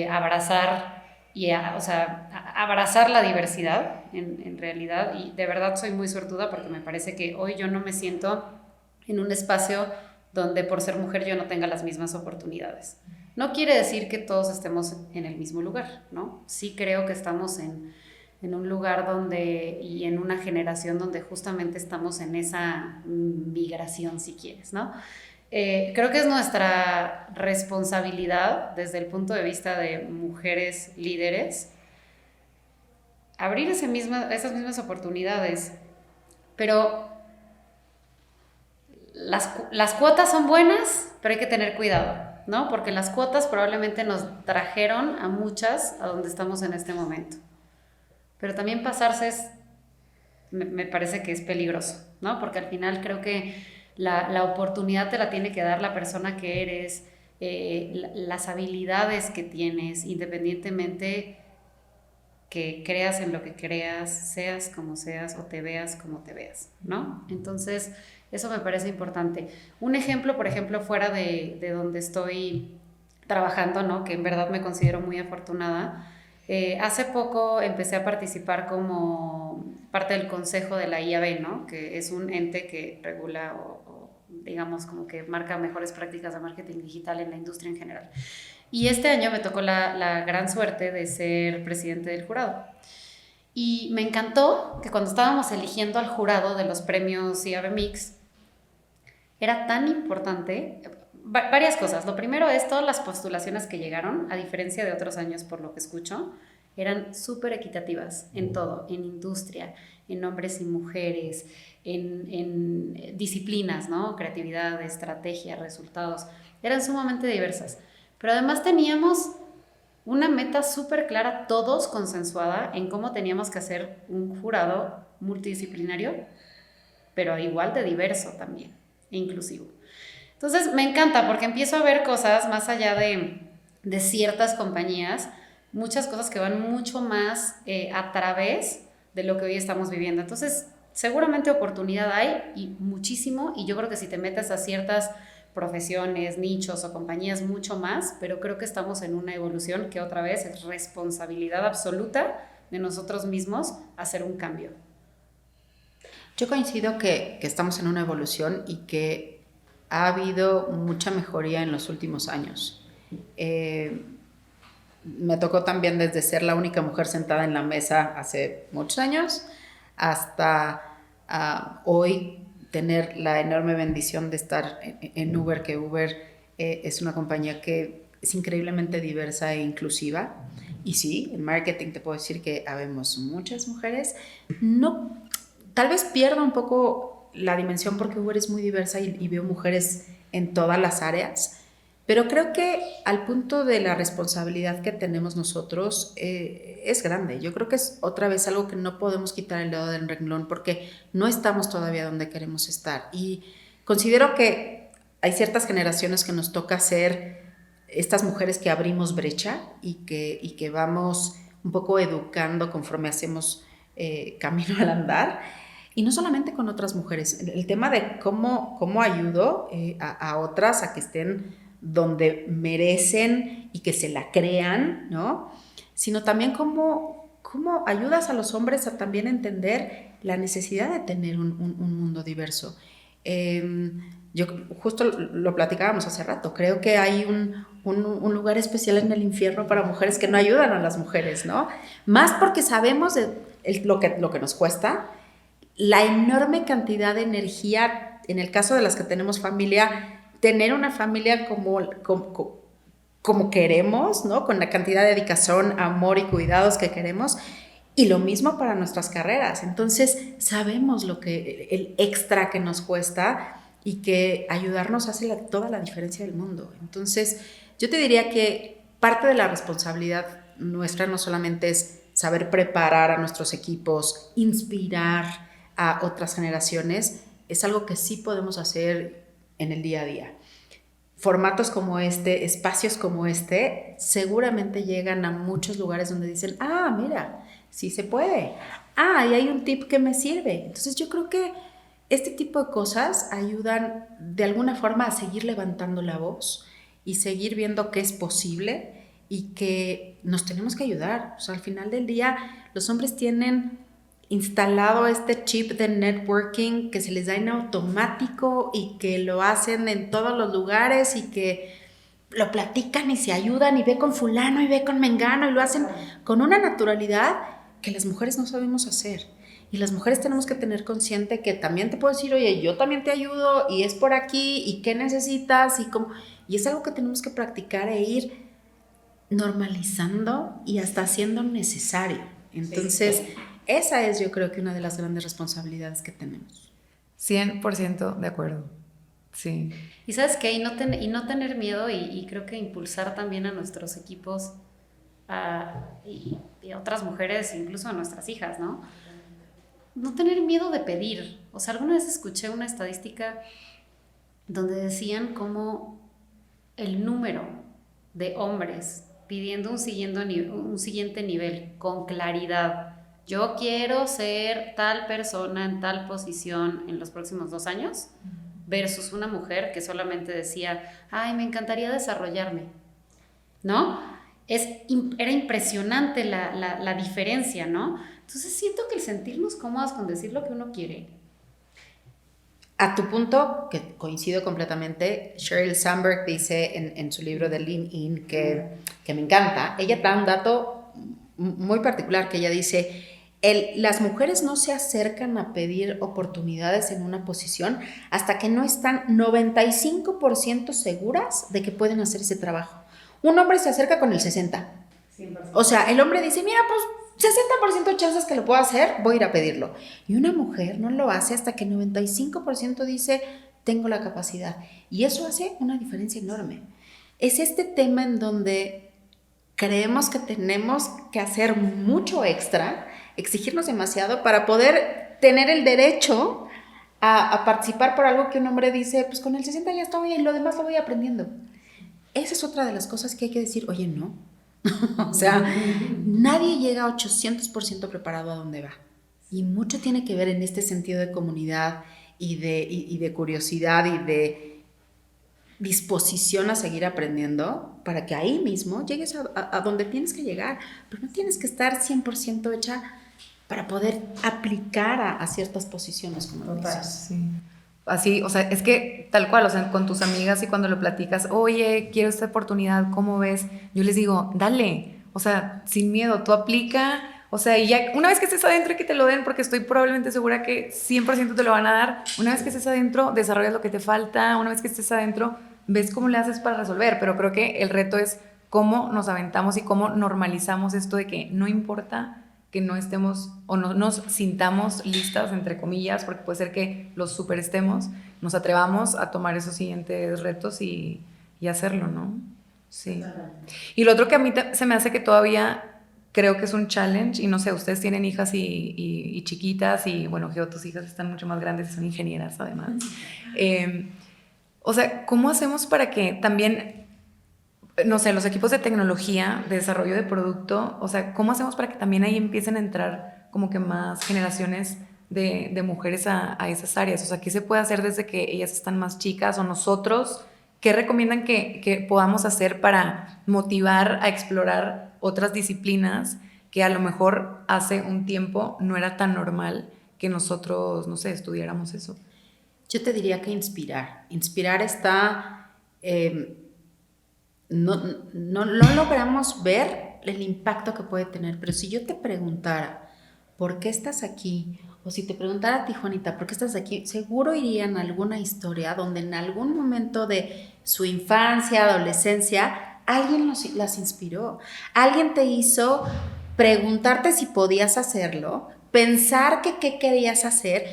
abrazar o sea, abrazar la diversidad en realidad, y de verdad soy muy suertuda porque me parece que hoy yo no me siento en un espacio donde por ser mujer yo no tenga las mismas oportunidades. No quiere decir que todos estemos en el mismo lugar, ¿no? Sí creo que estamos en un lugar donde, y en una generación donde justamente estamos en esa migración, si quieres, ¿no? Creo que es nuestra responsabilidad desde el punto de vista de mujeres líderes abrir esas mismas oportunidades, pero las cuotas son buenas, pero hay que tener cuidado, ¿no? Porque las cuotas probablemente nos trajeron a muchas a donde estamos en este momento, pero también pasarse me parece que es peligroso, ¿no? Porque al final creo que la oportunidad te la tiene que dar la persona que eres, las habilidades que tienes, independientemente que creas en lo que creas, seas como seas o te veas como te veas, ¿no? Entonces, eso me parece importante. Un ejemplo, por ejemplo, fuera de donde estoy trabajando, ¿no? Que en verdad me considero muy afortunada. Hace poco empecé a participar como parte del consejo de la IAB, ¿no? Que es un ente que regula o digamos como que marca mejores prácticas de marketing digital en la industria en general. Y este año me tocó la gran suerte de ser presidente del jurado. Y me encantó que cuando estábamos eligiendo al jurado de los premios IAB Mix, era tan importante varias cosas. Lo primero es todas las postulaciones que llegaron, a diferencia de otros años por lo que escucho, eran súper equitativas en todo, en industria, en hombres y mujeres, en disciplinas, ¿no? Creatividad, estrategia, resultados. Eran sumamente diversas. Pero además teníamos una meta súper clara, todos consensuada, en cómo teníamos que hacer un jurado multidisciplinario, pero igual de diverso también, e inclusivo. Entonces me encanta porque empiezo a ver cosas más allá de ciertas compañías, muchas cosas que van mucho más a través de lo que hoy estamos viviendo. Entonces seguramente oportunidad hay y muchísimo, y yo creo que si te metes a ciertas profesiones, nichos o compañías mucho más, pero creo que estamos en una evolución que otra vez es responsabilidad absoluta de nosotros mismos hacer un cambio. Yo coincido que estamos en una evolución y que ha habido mucha mejoría en los últimos años. Me tocó también desde ser la única mujer sentada en la mesa hace muchos años hasta hoy tener la enorme bendición de estar en Uber, que Uber es una compañía que es increíblemente diversa e inclusiva. Y sí, en marketing te puedo decir que habemos muchas mujeres. No, tal vez pierda un poco la dimensión porque Uber es muy diversa y veo mujeres en todas las áreas, pero creo que al punto de la responsabilidad que tenemos nosotros es grande. Yo creo que es otra vez algo que no podemos quitar el dedo del renglón porque no estamos todavía donde queremos estar. Y considero que hay ciertas generaciones que nos toca ser estas mujeres que abrimos brecha y que vamos un poco educando conforme hacemos camino al andar. Y no solamente con otras mujeres. El tema de cómo ayudo a otras a que estén donde merecen y que se la crean, ¿no? Sino también cómo ayudas a los hombres a también entender la necesidad de tener un mundo diverso. Yo justo lo platicábamos hace rato, creo que hay un lugar especial en el infierno para mujeres que no ayudan a las mujeres, ¿no? Más porque sabemos lo que nos cuesta, la enorme cantidad de energía, en el caso de las que tenemos familia, tener una familia como queremos, ¿no? Con la cantidad de dedicación, amor y cuidados que queremos, y lo mismo para nuestras carreras. Entonces sabemos el extra que nos cuesta y que ayudarnos hace toda la diferencia del mundo. Entonces yo te diría que parte de la responsabilidad nuestra no solamente es saber preparar a nuestros equipos, inspirar a otras generaciones, es algo que sí podemos hacer en el día a día. Formatos como este, espacios como este, seguramente llegan a muchos lugares donde dicen, mira, sí se puede. Y hay un tip que me sirve. Entonces yo creo que este tipo de cosas ayudan de alguna forma a seguir levantando la voz y seguir viendo que es posible y que nos tenemos que ayudar. O sea, al final del día, los hombres tienen instalado este chip de networking que se les da en automático y que lo hacen en todos los lugares y que lo platican y se ayudan y ve con fulano y ve con mengano y lo hacen con una naturalidad que las mujeres no sabemos hacer. Y las mujeres tenemos que tener consciente que también te puedo decir, oye, yo también te ayudo y es por aquí y qué necesitas y es algo que tenemos que practicar e ir normalizando y hasta haciendo necesario. Entonces, esa es, yo creo que una de las grandes responsabilidades que tenemos. 100% de acuerdo. Sí. Y ¿sabes qué? Y no tener miedo y creo que impulsar también a nuestros equipos y a otras mujeres, incluso a nuestras hijas, ¿no? No tener miedo de pedir. O sea, alguna vez escuché una estadística donde decían cómo el número de hombres pidiendo un siguiente nivel con claridad. Yo quiero ser tal persona en tal posición en los próximos 2 años, versus una mujer que solamente decía, me encantaría desarrollarme, ¿no? Era impresionante la diferencia, ¿no? Entonces siento que el sentirnos cómodas con decir lo que uno quiere. A tu punto, que coincido completamente, Sheryl Sandberg dice en su libro de Lean In, que me encanta, ella da un dato muy particular, que ella dice, las mujeres no se acercan a pedir oportunidades en una posición hasta que no están 95% seguras de que pueden hacer ese trabajo. Un hombre se acerca con el 60%. 100%. O sea, el hombre dice, mira, pues 60% de chances que lo puedo hacer, voy a ir a pedirlo. Y una mujer no lo hace hasta que 95% dice, tengo la capacidad. Y eso hace una diferencia enorme. Es este tema en donde creemos que tenemos que hacer mucho extra, exigirnos demasiado para poder tener el derecho a participar por algo que un hombre dice, pues con el 60 ya estoy y lo demás lo voy aprendiendo. Esa es otra de las cosas que hay que decir, oye, no. O sea, nadie llega a 800% preparado a donde va. Y mucho tiene que ver en este sentido de comunidad y de curiosidad y de disposición a seguir aprendiendo para que ahí mismo llegues a donde tienes que llegar. Pero no tienes que estar 100% hecha para poder aplicar a ciertas posiciones, como dices. Sí. Así, o sea, es que tal cual, o sea, con tus amigas y cuando lo platicas, oye, quiero esta oportunidad, ¿cómo ves? Yo les digo, dale, o sea, sin miedo, tú aplica, o sea, y ya una vez que estés adentro y que te lo den, porque estoy probablemente segura que 100% te lo van a dar, una vez que estés adentro, desarrollas lo que te falta, una vez que estés adentro, ves cómo le haces para resolver, pero creo que el reto es cómo nos aventamos y cómo normalizamos esto de que no importa que no estemos o no nos sintamos listas, entre comillas, porque puede ser que los super estemos, nos atrevamos a tomar esos siguientes retos y hacerlo, ¿no? Sí. Y lo otro que a mí se me hace que todavía creo que es un challenge, y no sé, ustedes tienen hijas y chiquitas, y bueno, Geo, tus hijas están mucho más grandes y son ingenieras además. O sea, ¿cómo hacemos para que también, no sé, los equipos de tecnología, de desarrollo de producto, o sea, ¿cómo hacemos para que también ahí empiecen a entrar como que más generaciones de mujeres a esas áreas? O sea, ¿qué se puede hacer desde que ellas están más chicas o nosotros? ¿Qué recomiendan que podamos hacer para motivar a explorar otras disciplinas que a lo mejor hace un tiempo no era tan normal que nosotros, no sé, estudiáramos eso. Yo te diría que inspirar. Inspirar está... no logramos ver el impacto que puede tener, pero si yo te preguntara, ¿por qué estás aquí? O si te preguntara a ti, Juanita, ¿por qué estás aquí? Seguro irían a alguna historia donde en algún momento de su infancia, adolescencia, alguien las inspiró. Alguien te hizo preguntarte si podías hacerlo, pensar que qué querías hacer.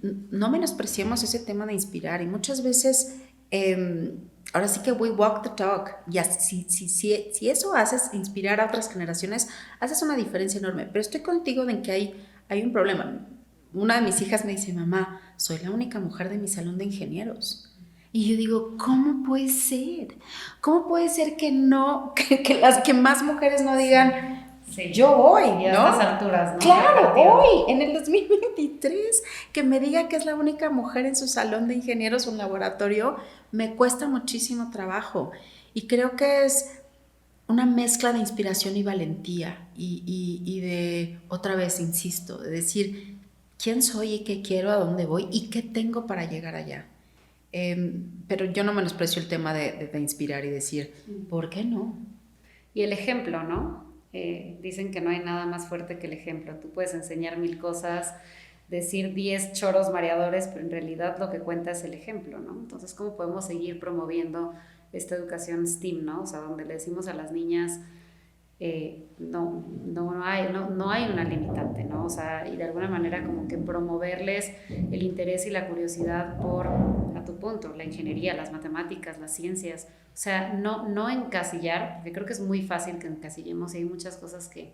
No menospreciemos ese tema de inspirar. Y muchas veces, ahora sí que we walk the talk. Y si eso haces, inspirar a otras generaciones, haces una diferencia enorme. Pero estoy contigo en que hay un problema. Una de mis hijas me dice, mamá, soy la única mujer de mi salón de ingenieros. Y yo digo, ¿cómo puede ser? ¿Cómo puede ser que más mujeres no digan, sí, yo voy, ¿no? Y a estas alturas, ¿no? Claro, hoy, en el 2023, que me diga que es la única mujer en su salón de ingenieros o un laboratorio, me cuesta muchísimo trabajo. Y creo que es una mezcla de inspiración y valentía y de, otra vez, insisto, de decir quién soy y qué quiero, a dónde voy y qué tengo para llegar allá. Pero yo no menosprecio el tema de inspirar y decir, ¿por qué no? Y el ejemplo, ¿no? Dicen que no hay nada más fuerte que el ejemplo. Tú puedes enseñar 1000 cosas, decir 10 choros mareadores, pero en realidad lo que cuenta es el ejemplo, ¿no? Entonces, ¿cómo podemos seguir promoviendo esta educación STEAM, ¿no? O sea, donde le decimos a las niñas, no hay una limitante, ¿no? O sea, y de alguna manera como que promoverles el interés y la curiosidad por, a tu punto, la ingeniería, las matemáticas, las ciencias. O sea, no encasillar, porque creo que es muy fácil que encasillemos y hay muchas cosas que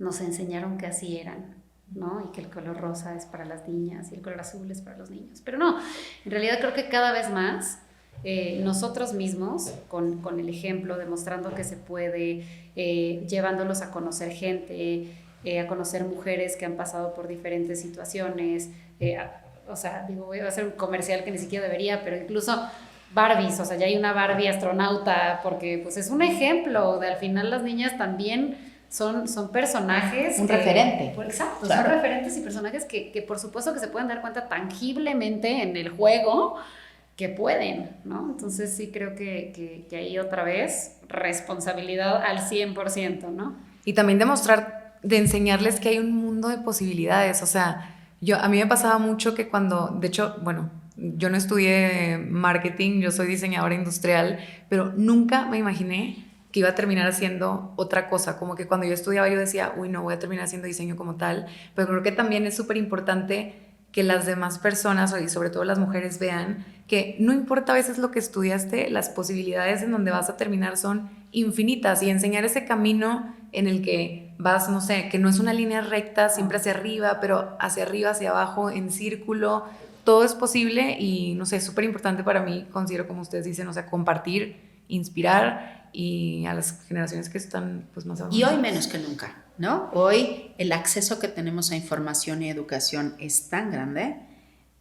nos enseñaron que así eran, ¿no? Y que el color rosa es para las niñas y el color azul es para los niños. Pero no, en realidad creo que cada vez más nosotros mismos, con el ejemplo, demostrando que se puede, llevándolos a conocer gente, a conocer mujeres que han pasado por diferentes situaciones, o sea, digo, voy a hacer un comercial que ni siquiera debería, pero incluso Barbies, o sea, ya hay una Barbie astronauta, porque pues es un ejemplo de al final las niñas también son personajes. Un referente. Exacto, claro. Son referentes y personajes que por supuesto que se pueden dar cuenta tangiblemente en el juego, que pueden, ¿no? Entonces sí creo que ahí otra vez responsabilidad al 100%, ¿no? Y también demostrar, de enseñarles que hay un mundo de posibilidades. O sea, a mí me pasaba mucho que de hecho, bueno, yo no estudié marketing, yo soy diseñadora industrial, pero nunca me imaginé que iba a terminar haciendo otra cosa. Como que cuando yo estudiaba yo decía, uy, no voy a terminar haciendo diseño como tal, pero creo que también es súper importante que las demás personas, y sobre todo las mujeres, vean que no importa a veces lo que estudiaste, las posibilidades en donde vas a terminar son infinitas, y enseñar ese camino en el que vas, no sé, que no es una línea recta, siempre hacia arriba, pero hacia arriba, hacia abajo, en círculo, todo es posible. Y no sé, es súper importante para mí, considero, como ustedes dicen, o sea, compartir, inspirar, y a las generaciones que están pues más abajo. Y hoy menos que nunca, ¿no? Hoy el acceso que tenemos a información y educación es tan grande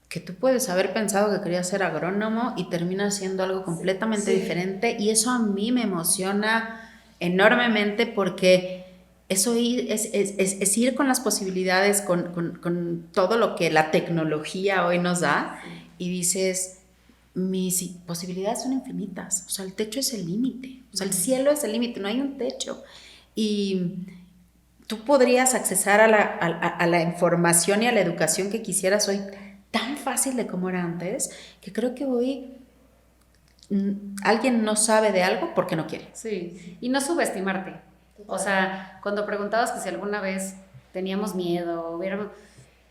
que tú puedes haber pensado que querías ser agrónomo y terminas siendo algo completamente diferente, y eso a mí me emociona enormemente, porque eso es ir con las posibilidades, con todo lo que la tecnología hoy nos da, y dices, mis posibilidades son infinitas, o sea, el techo es el límite, o sea, el cielo es el límite, no hay un techo, y tú podrías accesar a la información y a la educación que quisieras hoy tan fácil de como era antes, que creo que hoy alguien no sabe de algo porque no quiere. Sí, y no subestimarte. O sea, cuando preguntabas que si alguna vez teníamos miedo,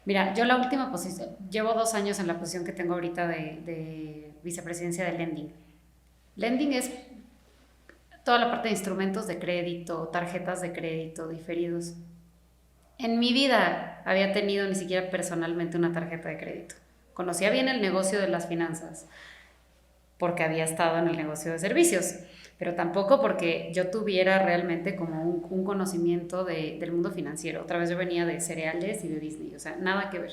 mira, yo la última posición, llevo 2 años en la posición que tengo ahorita de vicepresidencia de Lending. Lending es toda la parte de instrumentos de crédito, tarjetas de crédito, diferidos. En mi vida había tenido ni siquiera personalmente una tarjeta de crédito. Conocía bien el negocio de las finanzas porque había estado en el negocio de servicios, pero tampoco porque yo tuviera realmente como un conocimiento del mundo financiero. Otra vez yo venía de cereales y de Disney, o sea, nada que ver.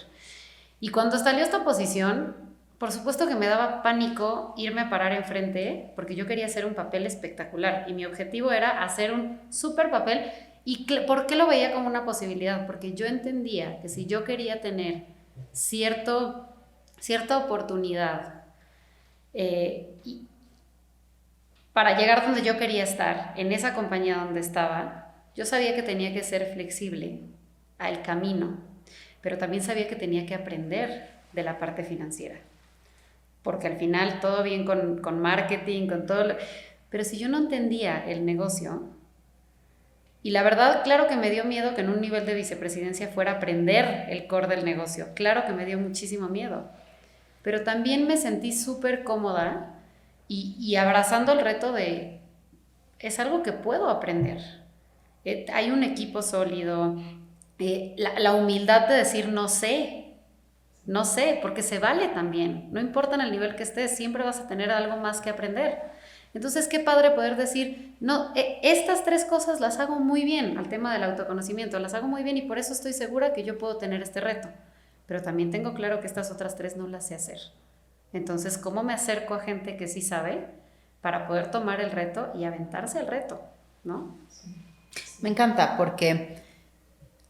Y cuando salió esta posición, por supuesto que me daba pánico irme a parar enfrente, porque yo quería hacer un papel espectacular y mi objetivo era hacer un súper papel ¿Y por qué lo veía como una posibilidad? Porque yo entendía que si yo quería tener cierta oportunidad para llegar donde yo quería estar, en esa compañía donde estaba, yo sabía que tenía que ser flexible al camino, pero también sabía que tenía que aprender de la parte financiera. Porque al final todo bien con marketing, con todo, pero si yo no entendía el negocio, y la verdad, claro que me dio miedo que en un nivel de vicepresidencia fuera a aprender el core del negocio, claro que me dio muchísimo miedo, pero también me sentí súper cómoda y abrazando el reto de, es algo que puedo aprender. Hay un equipo sólido, la humildad de decir no sé, porque se vale también, no importa en el nivel que estés, siempre vas a tener algo más que aprender. Entonces, qué padre poder decir, no, estas 3 cosas las hago muy bien, al tema del autoconocimiento, las hago muy bien y por eso estoy segura que yo puedo tener este reto, pero también tengo claro que estas otras 3 no las sé hacer. Entonces, ¿cómo me acerco a gente que sí sabe para poder tomar el reto y aventarse al reto, ¿no? Me encanta porque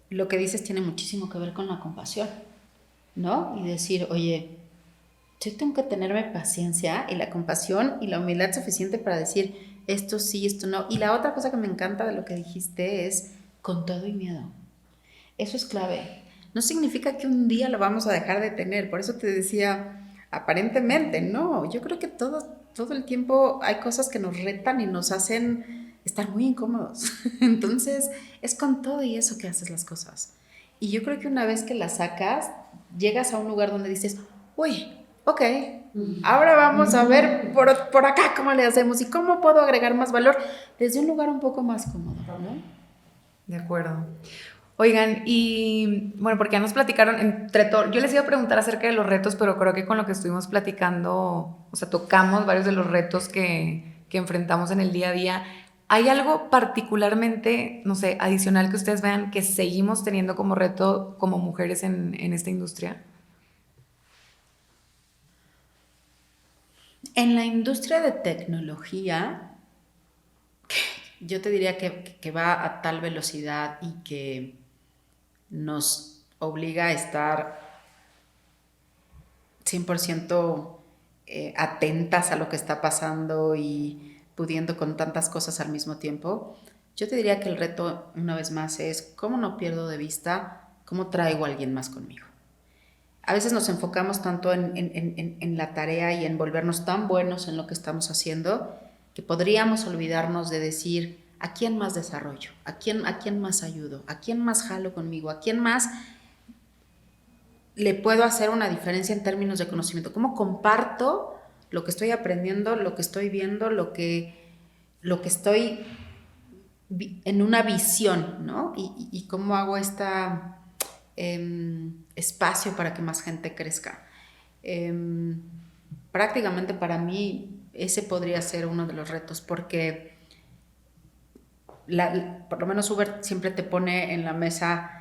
lo que dices tiene muchísimo que ver con la compasión, ¿no? Y decir, oye, yo tengo que tenerme paciencia y la compasión y la humildad suficiente para decir esto sí, esto no. Y la otra cosa que me encanta de lo que dijiste es con todo y miedo. Eso es clave. No significa que un día lo vamos a dejar de tener. Por eso te decía, aparentemente, no. Yo creo que todo el tiempo hay cosas que nos retan y nos hacen estar muy incómodos. Entonces, es con todo y eso que haces las cosas. Y yo creo que una vez que las sacas, llegas a un lugar donde dices, uy, ok, ahora vamos a ver por acá cómo le hacemos y cómo puedo agregar más valor desde un lugar un poco más cómodo, ¿no? De acuerdo. Oigan, y bueno, porque ya nos platicaron entre todo, yo les iba a preguntar acerca de los retos, pero creo que con lo que estuvimos platicando, o sea, tocamos varios de los retos que enfrentamos en el día a día. ¿Hay algo particularmente, no sé, adicional que ustedes vean que seguimos teniendo como reto como mujeres en esta industria? En la industria de tecnología, yo te diría que va a tal velocidad y que nos obliga a estar 100% atentas a lo que está pasando y pudiendo con tantas cosas al mismo tiempo. Yo te diría que el reto, una vez más, es cómo no pierdo de vista cómo traigo a alguien más conmigo. A veces nos enfocamos tanto en la tarea y en volvernos tan buenos en lo que estamos haciendo que podríamos olvidarnos de decir a quién más desarrollo, a quién más ayudo, a quién más jalo conmigo, a quién más le puedo hacer una diferencia en términos de conocimiento, cómo comparto lo que estoy aprendiendo, lo que estoy viendo, lo que estoy en una visión, ¿no? Y cómo hago esta espacio para que más gente crezca. Prácticamente para mí ese podría ser uno de los retos porque por lo menos Uber siempre te pone en la mesa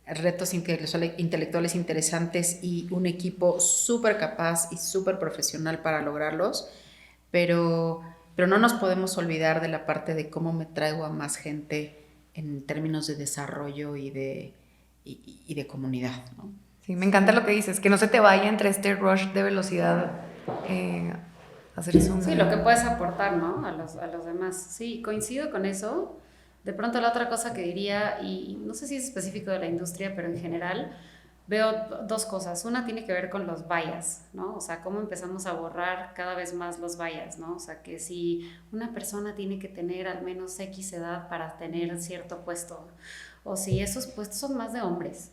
retos intelectuales interesantes y un equipo súper capaz y súper profesional para lograrlos, pero no nos podemos olvidar de la parte de cómo me traigo a más gente en términos de desarrollo y de comunidad, ¿no? Sí, me encanta lo que dices, que no se te vaya entre este rush de velocidad hacer eso. Sí, lo que puedes aportar, ¿no? A los demás. Sí, coincido con eso. De pronto la otra cosa que diría, y no sé si es específico de la industria, pero en general veo 2 cosas. Una tiene que ver con los bias, ¿no? O sea, cómo empezamos a borrar cada vez más los bias, ¿no? O sea, que si una persona tiene que tener al menos X edad para tener cierto puesto, o si esos puestos son más de hombres,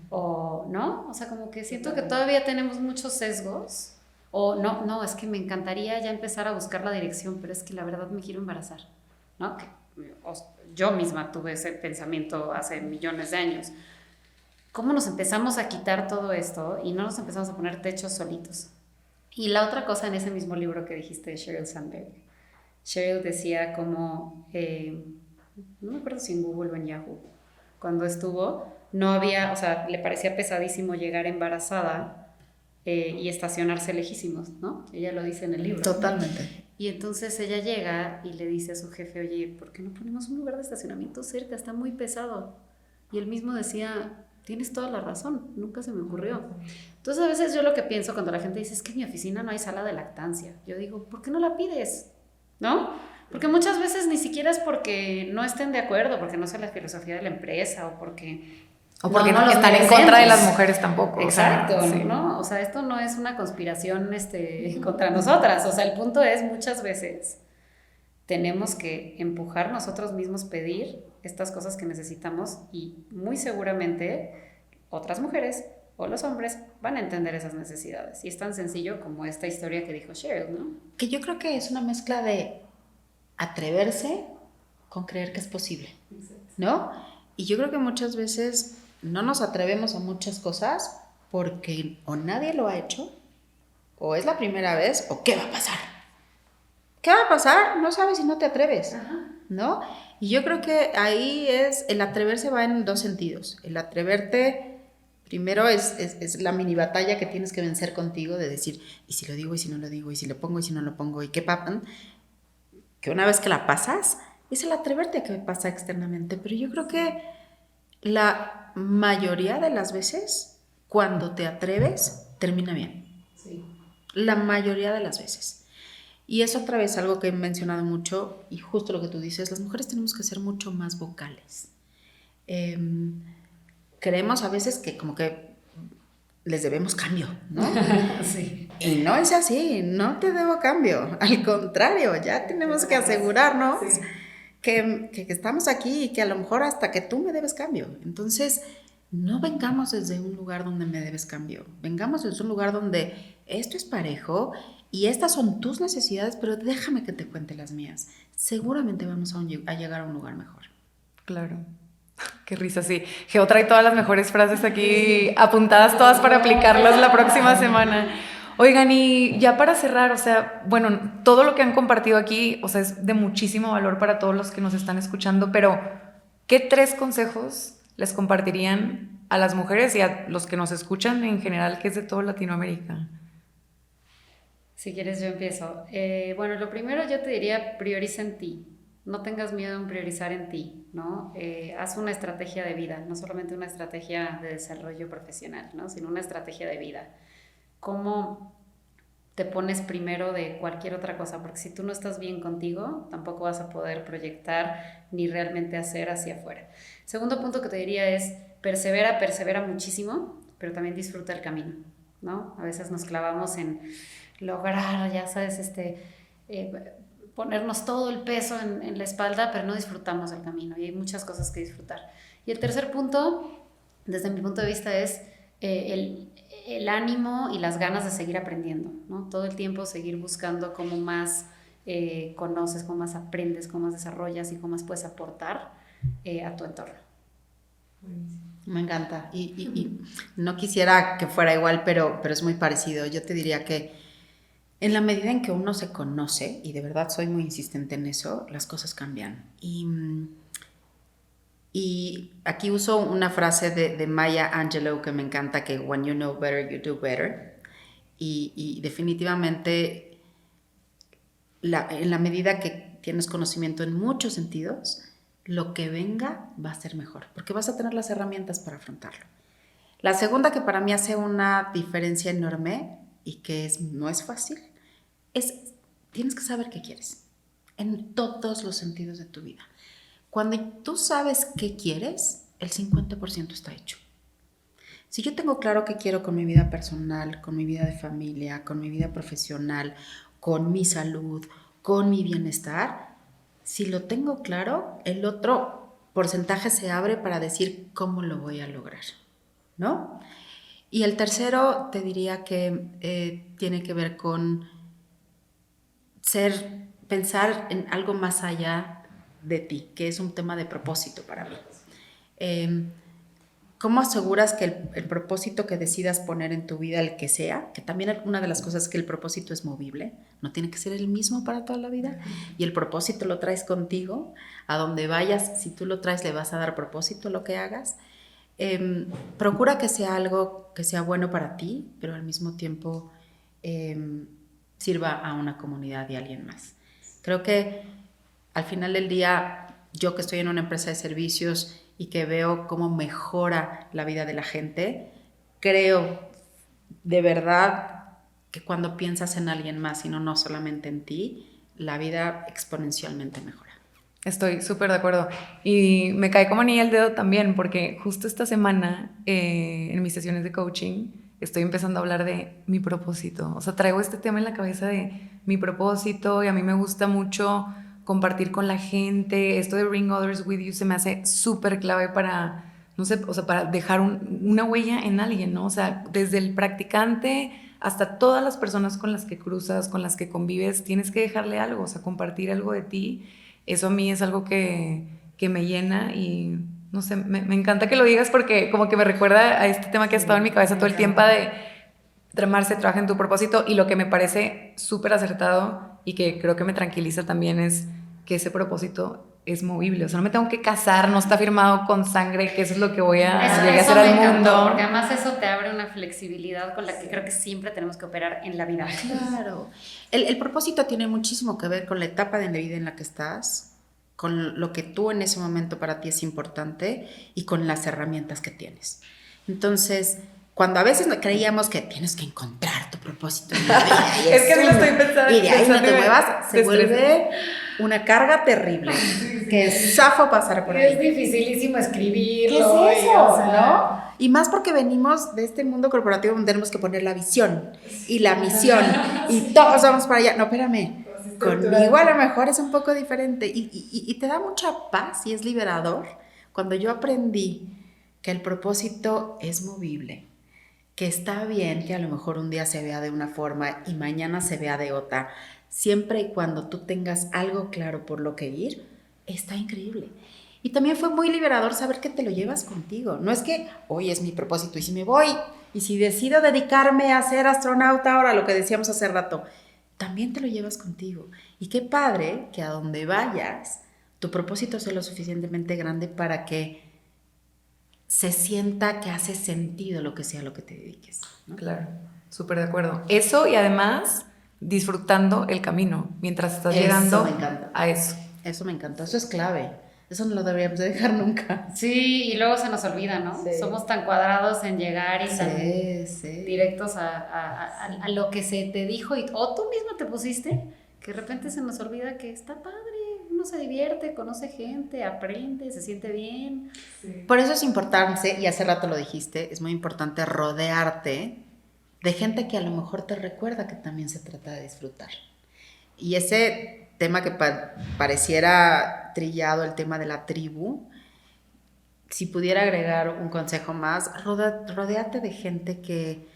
o ¿no? O sea, como que siento que todavía tenemos muchos sesgos, o no, es que me encantaría ya empezar a buscar la dirección, pero es que la verdad me quiero embarazar, ¿no? Yo misma tuve ese pensamiento hace millones de años. ¿Cómo nos empezamos a quitar todo esto y no nos empezamos a poner techos solitos? Y la otra cosa en ese mismo libro que dijiste de Sheryl Sandberg, Sheryl decía como, no me acuerdo si en Google o en Yahoo, cuando estuvo, no había, o sea, le parecía pesadísimo llegar embarazada y estacionarse lejísimos, ¿no? Ella lo dice en el libro. Totalmente. Y entonces ella llega y le dice a su jefe, oye, ¿por qué no ponemos un lugar de estacionamiento cerca? Está muy pesado. Y él mismo decía, tienes toda la razón, nunca se me ocurrió. Entonces a veces yo lo que pienso cuando la gente dice, es que en mi oficina no hay sala de lactancia. Yo digo, ¿por qué no la pides? ¿No? Porque muchas veces ni siquiera es porque no estén de acuerdo, porque no sea la filosofía de la empresa o porque no están en contra de las mujeres tampoco. Exacto, o sea, sí. ¿no? O sea, esto no es una conspiración contra nosotras. O sea, el punto es, muchas veces tenemos que empujar nosotros mismos, pedir estas cosas que necesitamos y muy seguramente otras mujeres o los hombres van a entender esas necesidades. Y es tan sencillo como esta historia que dijo Cheryl, ¿no? Que yo creo que es una mezcla de atreverse con creer que es posible, ¿no? Y yo creo que muchas veces no nos atrevemos a muchas cosas porque o nadie lo ha hecho, o es la primera vez, o ¿qué va a pasar? ¿Qué va a pasar? No sabes si no te atreves, ¿no? Y yo creo que ahí el atreverse va en dos sentidos. El atreverte, primero es la mini batalla que tienes que vencer contigo de decir, ¿y si lo digo, y si no lo digo, y si lo pongo, y si no lo pongo, y qué papan? Que una vez que la pasas, es el atreverte a que pasa externamente. Pero yo creo que la mayoría de las veces, cuando te atreves, termina bien. Sí. La mayoría de las veces. Y es otra vez algo que he mencionado mucho, y justo lo que tú dices, las mujeres tenemos que ser mucho más vocales. Creemos a veces que como que les debemos cambio, ¿no? Sí. Y no es así, no te debo cambio, al contrario, ya tenemos que asegurarnos que estamos aquí y que a lo mejor hasta que tú me debes cambio. Entonces, no vengamos desde un lugar donde me debes cambio, vengamos desde un lugar donde esto es parejo y estas son tus necesidades, pero déjame que te cuente las mías. Seguramente vamos a llegar a un lugar mejor. Claro. Qué risa, sí. Geo trae todas las mejores frases aquí apuntadas todas para aplicarlas la próxima semana. Oigan, y ya para cerrar, o sea, bueno, todo lo que han compartido aquí, o sea, es de muchísimo valor para todos los que nos están escuchando, pero ¿qué 3 consejos les compartirían a las mujeres y a los que nos escuchan en general, que es de toda Latinoamérica? Si quieres, yo empiezo. Bueno, lo primero yo te diría, prioriza en ti. No tengas miedo en priorizar en ti, ¿no? Haz una estrategia de vida, no solamente una estrategia de desarrollo profesional, ¿no? Sino una estrategia de vida. ¿Cómo te pones primero de cualquier otra cosa? Porque si tú no estás bien contigo, tampoco vas a poder proyectar ni realmente hacer hacia afuera. Segundo punto que te diría es, persevera muchísimo, pero también disfruta el camino, ¿no? A veces nos clavamos en lograr, ya sabes, ponernos todo el peso en la espalda, pero no disfrutamos el camino y hay muchas cosas que disfrutar. Y el tercer punto, desde mi punto de vista, es el ánimo y las ganas de seguir aprendiendo, ¿no? Todo el tiempo seguir buscando cómo más conoces, cómo más aprendes, cómo más desarrollas y cómo más puedes aportar a tu entorno. Me encanta. Y no quisiera que fuera igual, pero es muy parecido. Yo te diría que en la medida en que uno se conoce, y de verdad soy muy insistente en eso, las cosas cambian. Y aquí uso una frase de Maya Angelou que me encanta, que when you know better, you do better. Y definitivamente, en la medida que tienes conocimiento en muchos sentidos, lo que venga va a ser mejor, porque vas a tener las herramientas para afrontarlo. La segunda, que para mí hace una diferencia enorme y que no es fácil, tienes que saber qué quieres en todos los sentidos de tu vida. Cuando tú sabes qué quieres, el 50% está hecho. Si yo tengo claro qué quiero con mi vida personal, con mi vida de familia, con mi vida profesional, con mi salud, con mi bienestar, si lo tengo claro, el otro porcentaje se abre para decir cómo lo voy a lograr, ¿no? Y el tercero, te diría que tiene que ver con pensar en algo más allá de ti, que es un tema de propósito para mí. ¿Cómo aseguras que el propósito que decidas poner en tu vida, el que sea, que también una de las cosas es que el propósito es movible, no tiene que ser el mismo para toda la vida, y el propósito lo traes contigo, a donde vayas, si tú lo traes le vas a dar propósito a lo que hagas. Procura que sea algo que sea bueno para ti, pero al mismo tiempo sirva a una comunidad y a alguien más. Creo que al final del día, yo que estoy en una empresa de servicios y que veo cómo mejora la vida de la gente, creo de verdad que cuando piensas en alguien más y no solamente en ti, la vida exponencialmente mejora. Estoy súper de acuerdo. Y me cae como anillo al dedo también, porque justo esta semana, en mis sesiones de coaching, estoy empezando a hablar de mi propósito. O sea, traigo este tema en la cabeza de mi propósito y a mí me gusta mucho compartir con la gente. Esto de Bring Others With You se me hace súper clave para, no sé, o sea, para dejar una huella en alguien, ¿no? O sea, desde el practicante hasta todas las personas con las que cruzas, con las que convives, tienes que dejarle algo, o sea, compartir algo de ti. Eso a mí es algo que me llena y no sé, me encanta que lo digas porque como que me recuerda a este tema que ha estado en mi cabeza todo el tiempo de Marce, trabaja en tu propósito, y lo que me parece súper acertado y que creo que me tranquiliza también es que ese propósito es movible, o sea, no me tengo que casar, no está firmado con sangre, que eso es lo que voy a llegar a hacer al mundo. Porque además eso te abre una flexibilidad con la que creo que siempre tenemos que operar en la vida. Claro. El propósito tiene muchísimo que ver con la etapa de la vida en la que estás, con lo que tú en ese momento para ti es importante y con las herramientas que tienes. Entonces, cuando a veces creíamos que tienes que encontrar tu propósito en la vida, es que lo estoy pensando. Y de ahí no te muevas, se vuelve una carga terrible. Que es zafo pasar por ahí. Es dificilísimo escribirlo. ¿Qué es eso? ¿No? Y más porque venimos de este mundo corporativo donde tenemos que poner la visión y la misión y todos vamos para allá. No, espérame. Conmigo a lo mejor es un poco diferente y te da mucha paz y es liberador cuando yo aprendí que el propósito es movible, que está bien que a lo mejor un día se vea de una forma y mañana se vea de otra, siempre y cuando tú tengas algo claro por lo que ir, está increíble. Y también fue muy liberador saber que te lo llevas contigo. No es que hoy es mi propósito y si me voy y si decido dedicarme a ser astronauta ahora, lo que decíamos hace rato, también te lo llevas contigo. Y qué padre que a donde vayas, tu propósito sea lo suficientemente grande para que se sienta que hace sentido lo que sea lo que te dediques, ¿no? Claro, súper de acuerdo. Eso y además disfrutando el camino mientras estás llegando a eso. Eso me encantó, eso es clave. Eso no lo deberíamos de dejar nunca. Sí, y luego se nos olvida, ¿no? Sí. Somos tan cuadrados en llegar y tan directos a lo que se te dijo o tú mismo te pusiste, que de repente se nos olvida que está padre, uno se divierte, conoce gente, aprende, se siente bien. Sí. Por eso es importante, y hace rato lo dijiste, es muy importante rodearte de gente que a lo mejor te recuerda que también se trata de disfrutar. Y ese tema que pareciera trillado, el tema de la tribu, si pudiera agregar un consejo más, rodéate de gente que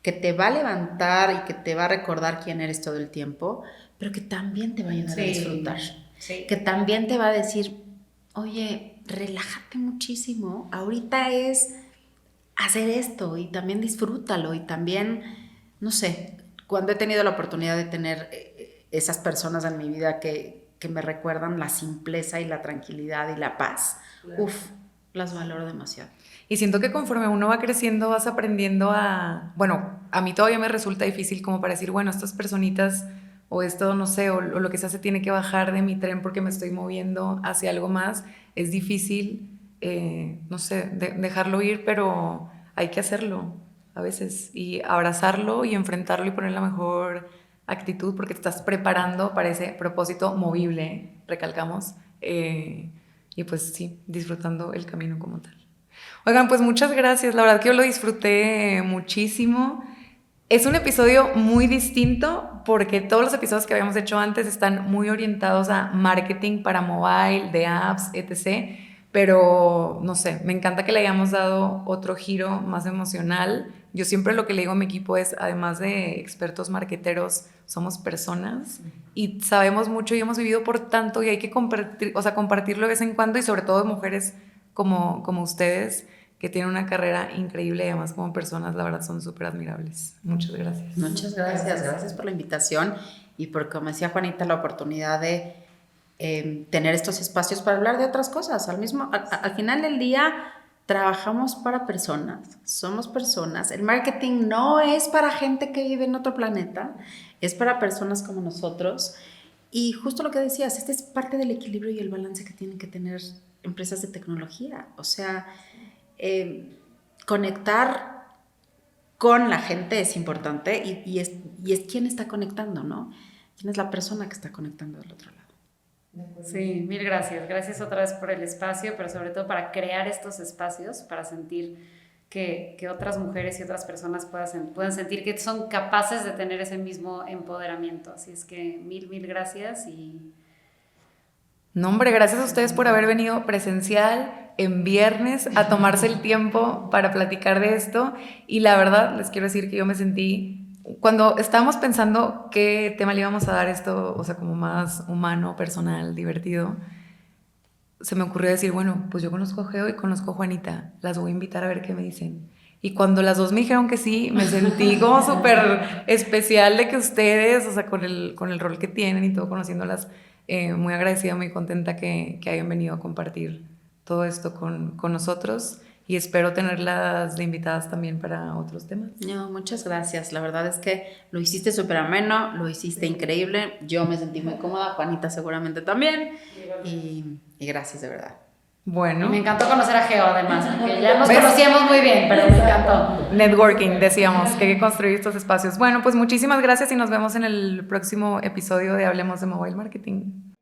te va a levantar y que te va a recordar quién eres todo el tiempo, pero que también te va a ayudar a disfrutar. Sí. Que también te va a decir, oye, relájate muchísimo, ahorita es hacer esto y también disfrútalo y también, no sé, cuando he tenido la oportunidad de tener esas personas en mi vida que me recuerdan la simpleza y la tranquilidad y la paz, claro. Las valoro demasiado. Y siento que conforme uno va creciendo vas aprendiendo bueno, a mí todavía me resulta difícil como para decir, bueno, estas personitas o esto, no sé, o lo que sea se tiene que bajar de mi tren porque me estoy moviendo hacia algo más. Es difícil, no sé, dejarlo ir, pero hay que hacerlo a veces y abrazarlo y enfrentarlo y poner la mejor actitud porque te estás preparando para ese propósito movible, recalcamos, y pues sí, disfrutando el camino como tal. Oigan, pues muchas gracias, la verdad que yo lo disfruté muchísimo. Es un episodio muy distinto porque todos los episodios que habíamos hecho antes están muy orientados a marketing para mobile, de apps, etc., pero no sé, me encanta que le hayamos dado otro giro más emocional. Yo siempre lo que le digo a mi equipo es, además de expertos marketeros, somos personas y sabemos mucho y hemos vivido por tanto y hay que compartirlo de vez en cuando y sobre todo de mujeres como ustedes que tienen una carrera increíble y además como personas, la verdad, son súper admirables. Muchas gracias. Muchas gracias por la invitación y por, como decía Juanita, la oportunidad de tener estos espacios para hablar de otras cosas. Al final del día trabajamos para personas, somos personas. El marketing no es para gente que vive en otro planeta. es para personas como nosotros. Y justo lo que decías, este es parte del equilibrio y el balance que tienen que tener empresas de tecnología. O sea, conectar con la gente es importante y es quién está conectando, ¿no? ¿Quién es la persona que está conectando del otro lado? Sí, mil gracias. Gracias otra vez por el espacio, pero sobre todo para crear estos espacios, para sentir que otras mujeres y otras personas puedan sentir que son capaces de tener ese mismo empoderamiento. Así es que mil gracias y... No, hombre, gracias a ustedes por haber venido presencial en viernes a tomarse el tiempo para platicar de esto. Y la verdad, les quiero decir que yo me sentí... Cuando estábamos pensando qué tema le íbamos a dar esto, o sea, como más humano, personal, divertido, se me ocurrió decir, bueno, pues yo conozco a Geo y conozco a Juanita, las voy a invitar a ver qué me dicen. Y cuando las dos me dijeron que sí, me sentí como súper especial de que ustedes, o sea, con el rol que tienen y todo, conociéndolas, muy agradecida, muy contenta que hayan venido a compartir todo esto con nosotros. Y espero tenerlas de invitadas también para otros temas. No, muchas gracias. La verdad es que lo hiciste súper ameno, lo hiciste increíble. Yo me sentí muy cómoda, Juanita seguramente también. Y gracias, de verdad. Bueno. Y me encantó conocer a Geo, además, porque ya nos conocíamos muy bien, pero me encantó. Networking, decíamos, que hay que construir estos espacios. Bueno, pues muchísimas gracias y nos vemos en el próximo episodio de Hablemos de Mobile Marketing.